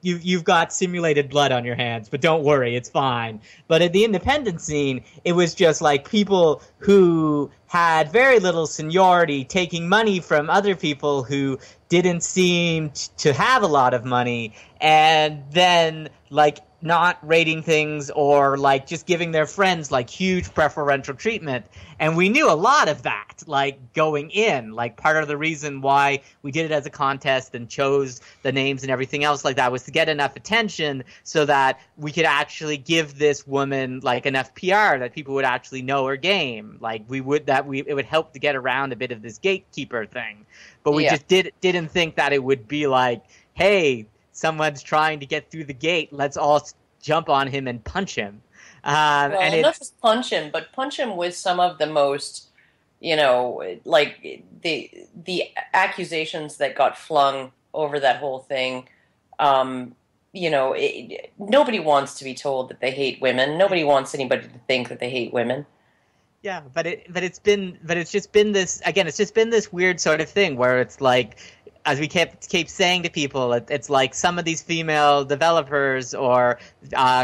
you've got simulated blood on your hands, but don't worry, it's fine. But at the independent scene, it was just like people who had very little seniority taking money from other people who didn't seem to have a lot of money, and then, like, not rating things or, like, just giving their friends, like, huge preferential treatment. And we knew a lot of that, like, going in. Like, part of the reason why we did it as a contest and chose the names and everything else like that was to get enough attention so that we could actually give this woman, like, enough PR that people would actually know her game. Like, it would help to get around a bit of this gatekeeper thing. But we just didn't think that it would be like, hey, someone's trying to get through the gate, let's all jump on him and punch him. And not just punch him, but punch him with some of the most, like the accusations that got flung over that whole thing. Nobody wants to be told that they hate women. Nobody wants anybody to think that they hate women. Yeah, but it's just been this weird sort of thing where it's like, as we keep saying to people, it's like some of these female developers or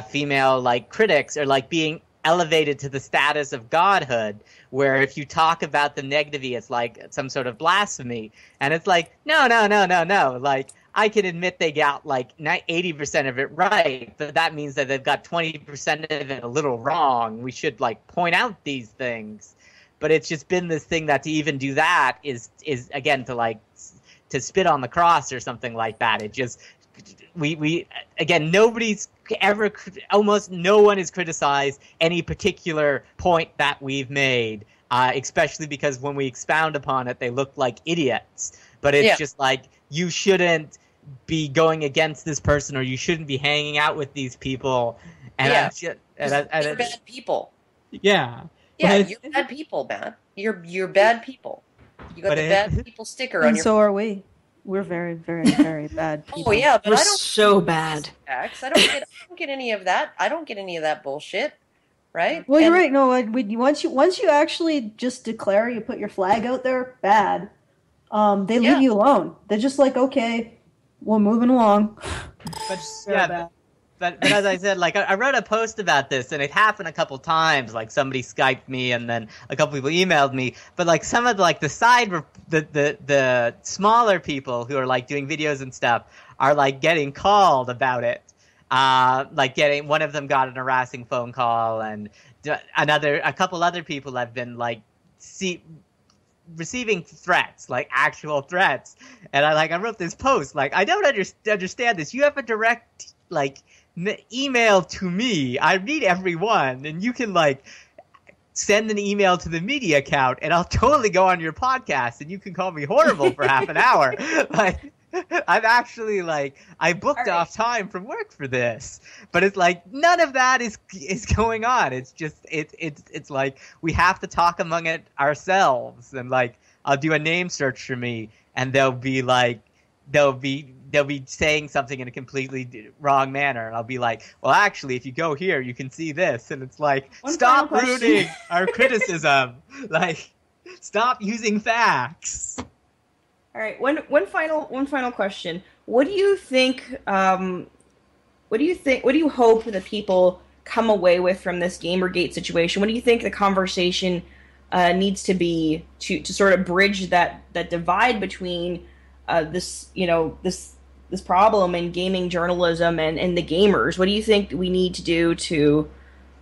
female, like, critics are, like, being elevated to the status of godhood, where if you talk about them negatively, it's like some sort of blasphemy. And it's like, no. Like, I can admit they got, like, 80% of it right, but that means that they've got 20% of it a little wrong. We should, like, point out these things. But it's just been this thing that to even do that is again, to spit on the cross or something like that. It just, we again, almost no one has criticized any particular point that we've made, especially because when we expound upon it, they look like idiots. But it's just like, you shouldn't be going against this person, or you shouldn't be hanging out with these people. And you're bad people. Yeah. Yeah, you're bad people, Matt. You're bad people. You got the bad people sticker on your... And so are we. We're very, very, very bad people. Oh yeah, but We're I don't so bad. I don't get any of that. I don't get any of that bullshit, right? Well, you're right. No, once you actually just declare, you put your flag out there, bad. They leave you alone. They're just like, okay, we're moving along. But But as I said, like, I wrote a post about this, and it happened a couple times. Like, somebody Skyped me, and then a couple people emailed me. But, like, some of the smaller people who are, like, doing videos and stuff are, like, getting called about it. One of them got an harassing phone call, and a couple other people have been, like, receiving threats, like actual threats. And I wrote this post, like, I don't understand this. You have a direct, like, email to me. I read every one, and you can, like, send an email to the media account, and I'll totally go on your podcast, and you can call me horrible for half an hour. Like, I'm actually, like, I booked off time from work for this, but it's like none of that is going on. It's just it's like we have to talk among it ourselves, and, like, I'll do a name search for me, and they'll be saying something in a completely wrong manner, and I'll be like, well, actually, if you go here, you can see this, and it's like, stop ruining our criticism. Like, stop using facts. All right, one final question. What do you think? What do you hope that people come away with from this GamerGate situation? What do you think the conversation needs to be to sort of bridge that divide between this problem in gaming journalism and the gamers? What do you think we need to do to,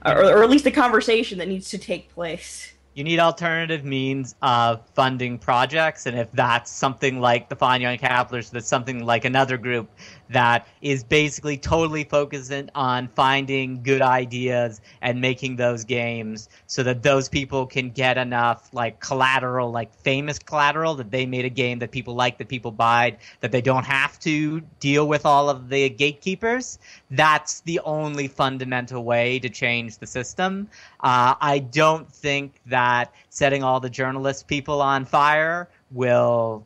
or at least the conversation that needs to take place? You need alternative means of funding projects, and if that's something like the Fine Young Capitalists, that's something like another group that is basically totally focused on finding good ideas and making those games so that those people can get enough like collateral, like famous collateral, that they made a game that people like, that people buy, that they don't have to deal with all of the gatekeepers. That's the only fundamental way to change the system. I don't think that setting all the journalist people on fire will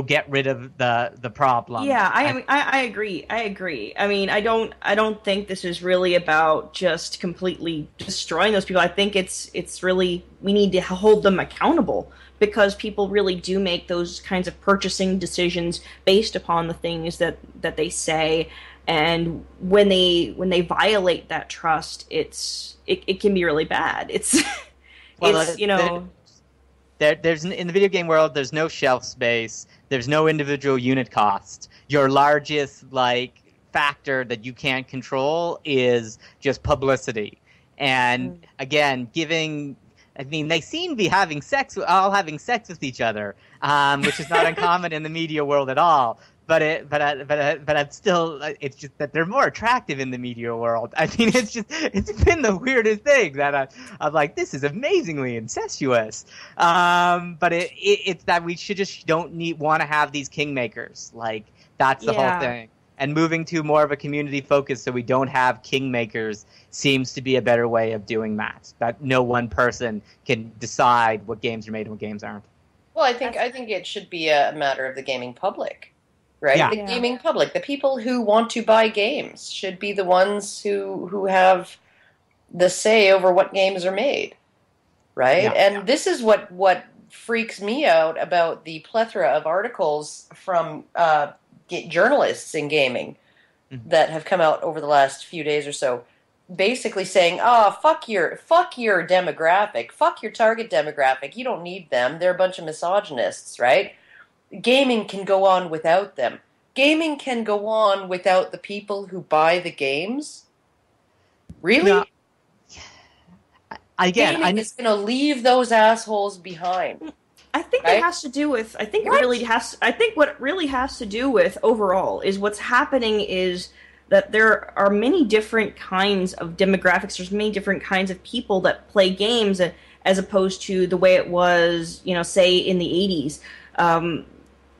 get rid of the problem. Yeah, I agree. I mean, I don't think this is really about just completely destroying those people. I think it's really, we need to hold them accountable, because people really do make those kinds of purchasing decisions based upon the things that they say, and when they violate that trust, it can be really bad. There's in the video game world, there's no shelf space, there's no individual unit cost. Your largest factor that you can't control is just publicity. And again, they seem to be having sex with each other, which is not uncommon in the media world at all. But it's just that they're more attractive in the media world. I mean, it's been the weirdest thing that I'm like, this is amazingly incestuous. But it's that we don't want to have these kingmakers. Like, that's the whole thing. And moving to more of a community focus so we don't have kingmakers seems to be a better way of doing that. That no one person can decide what games are made and what games aren't. Well, I think it should be a matter of the gaming public. Right? Yeah. The gaming public, the people who want to buy games, should be the ones who have the say over what games are made. Right? Yeah. And this is what freaks me out about the plethora of articles from journalists in gaming that have come out over the last few days or so, basically saying, fuck your demographic, fuck your target demographic, you don't need them, they're a bunch of misogynists, right? Gaming can go on without them. Gaming can go on without the people who buy the games? Really? No. Again, Gaming is going to leave those assholes behind. I think it has to do with. I think what it really has to do with overall is what's happening is that there are many different kinds of demographics. There's many different kinds of people that play games, as opposed to the way it was, say in the 80s.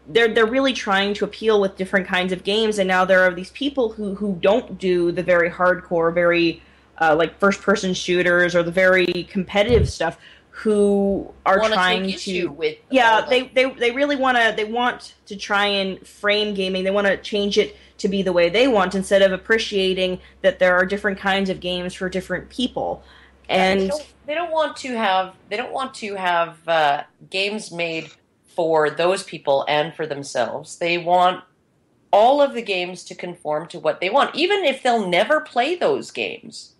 They're really trying to appeal with different kinds of games, and now there are these people who don't do the very hardcore, very first person shooters or the very competitive stuff, who are trying to with they really want to try and frame gaming. They want to change it to be the way they want, instead of appreciating that there are different kinds of games for different people. And they don't want to have games made for those people and for themselves. They want all of the games to conform to what they want, even if they'll never play those games.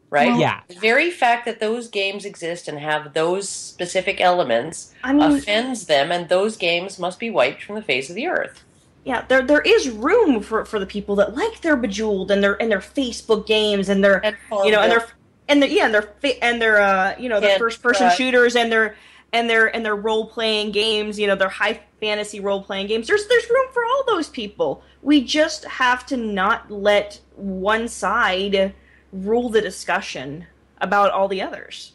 Right? Well, yeah. The very fact that those games exist and have those specific elements offends them, and those games must be wiped from the face of the earth. Yeah, there is room for the people that like their Bejeweled and their Facebook games and their their first person shooters and their role playing games, their high fantasy role playing games. There's room for all those people. We just have to not let one side rule the discussion about all the others.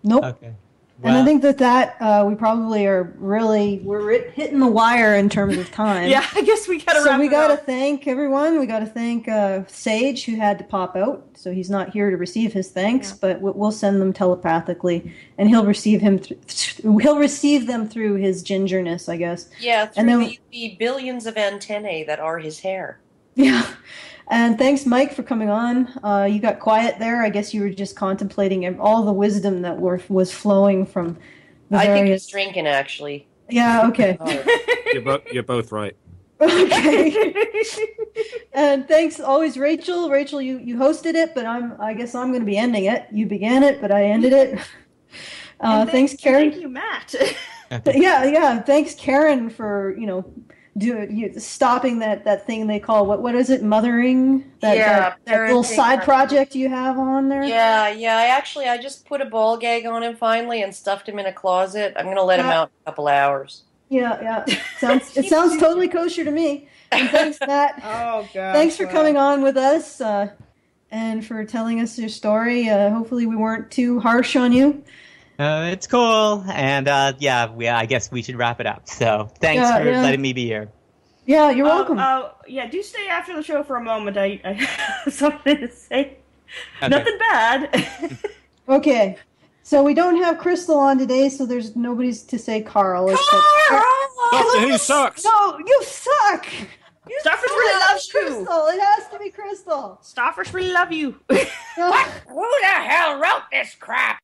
Nope. Okay. And I think that we probably we're hitting the wire in terms of time. Yeah, I guess we gotta. So we gotta thank everyone. We gotta thank Sage, who had to pop out, so he's not here to receive his thanks. Yeah. But we'll send them telepathically, and he'll receive them through his gingerness, I guess. Yeah, through the billions of antennae that are his hair. Yeah. And thanks, Mike, for coming on. You got quiet there. I guess you were just contemplating all the wisdom that was flowing from the various... I think he's drinking, actually. Yeah, okay. You're both right. Okay. And thanks, always, Rachel. Rachel, you hosted it, but I guess I'm going to be ending it. You began it, but I ended it. Thanks, Karen. Thank you, Matt. Yeah. Thanks, Karen, for, stopping that thing they call what is it, mothering? That little side project you have on there. Yeah. I just put a ball gag on him finally and stuffed him in a closet. I'm gonna let him out in a couple hours. Yeah. It sounds totally kosher to me. And thanks, Matt. Oh god. Thanks for coming on with us and for telling us your story. Hopefully we weren't too harsh on you. It's cool, and I guess we should wrap it up. So thanks for letting me be here. Yeah, you're welcome. Do stay after the show for a moment. I have something to say. Okay. Nothing bad. Okay, so we don't have Crystal on today, so there's nobody's to say Carl. Doctor Who sucks. No, you suck. Starfish really loves you. Crystal. It has to be Crystal. Starfish really love you. Who the hell wrote this crap?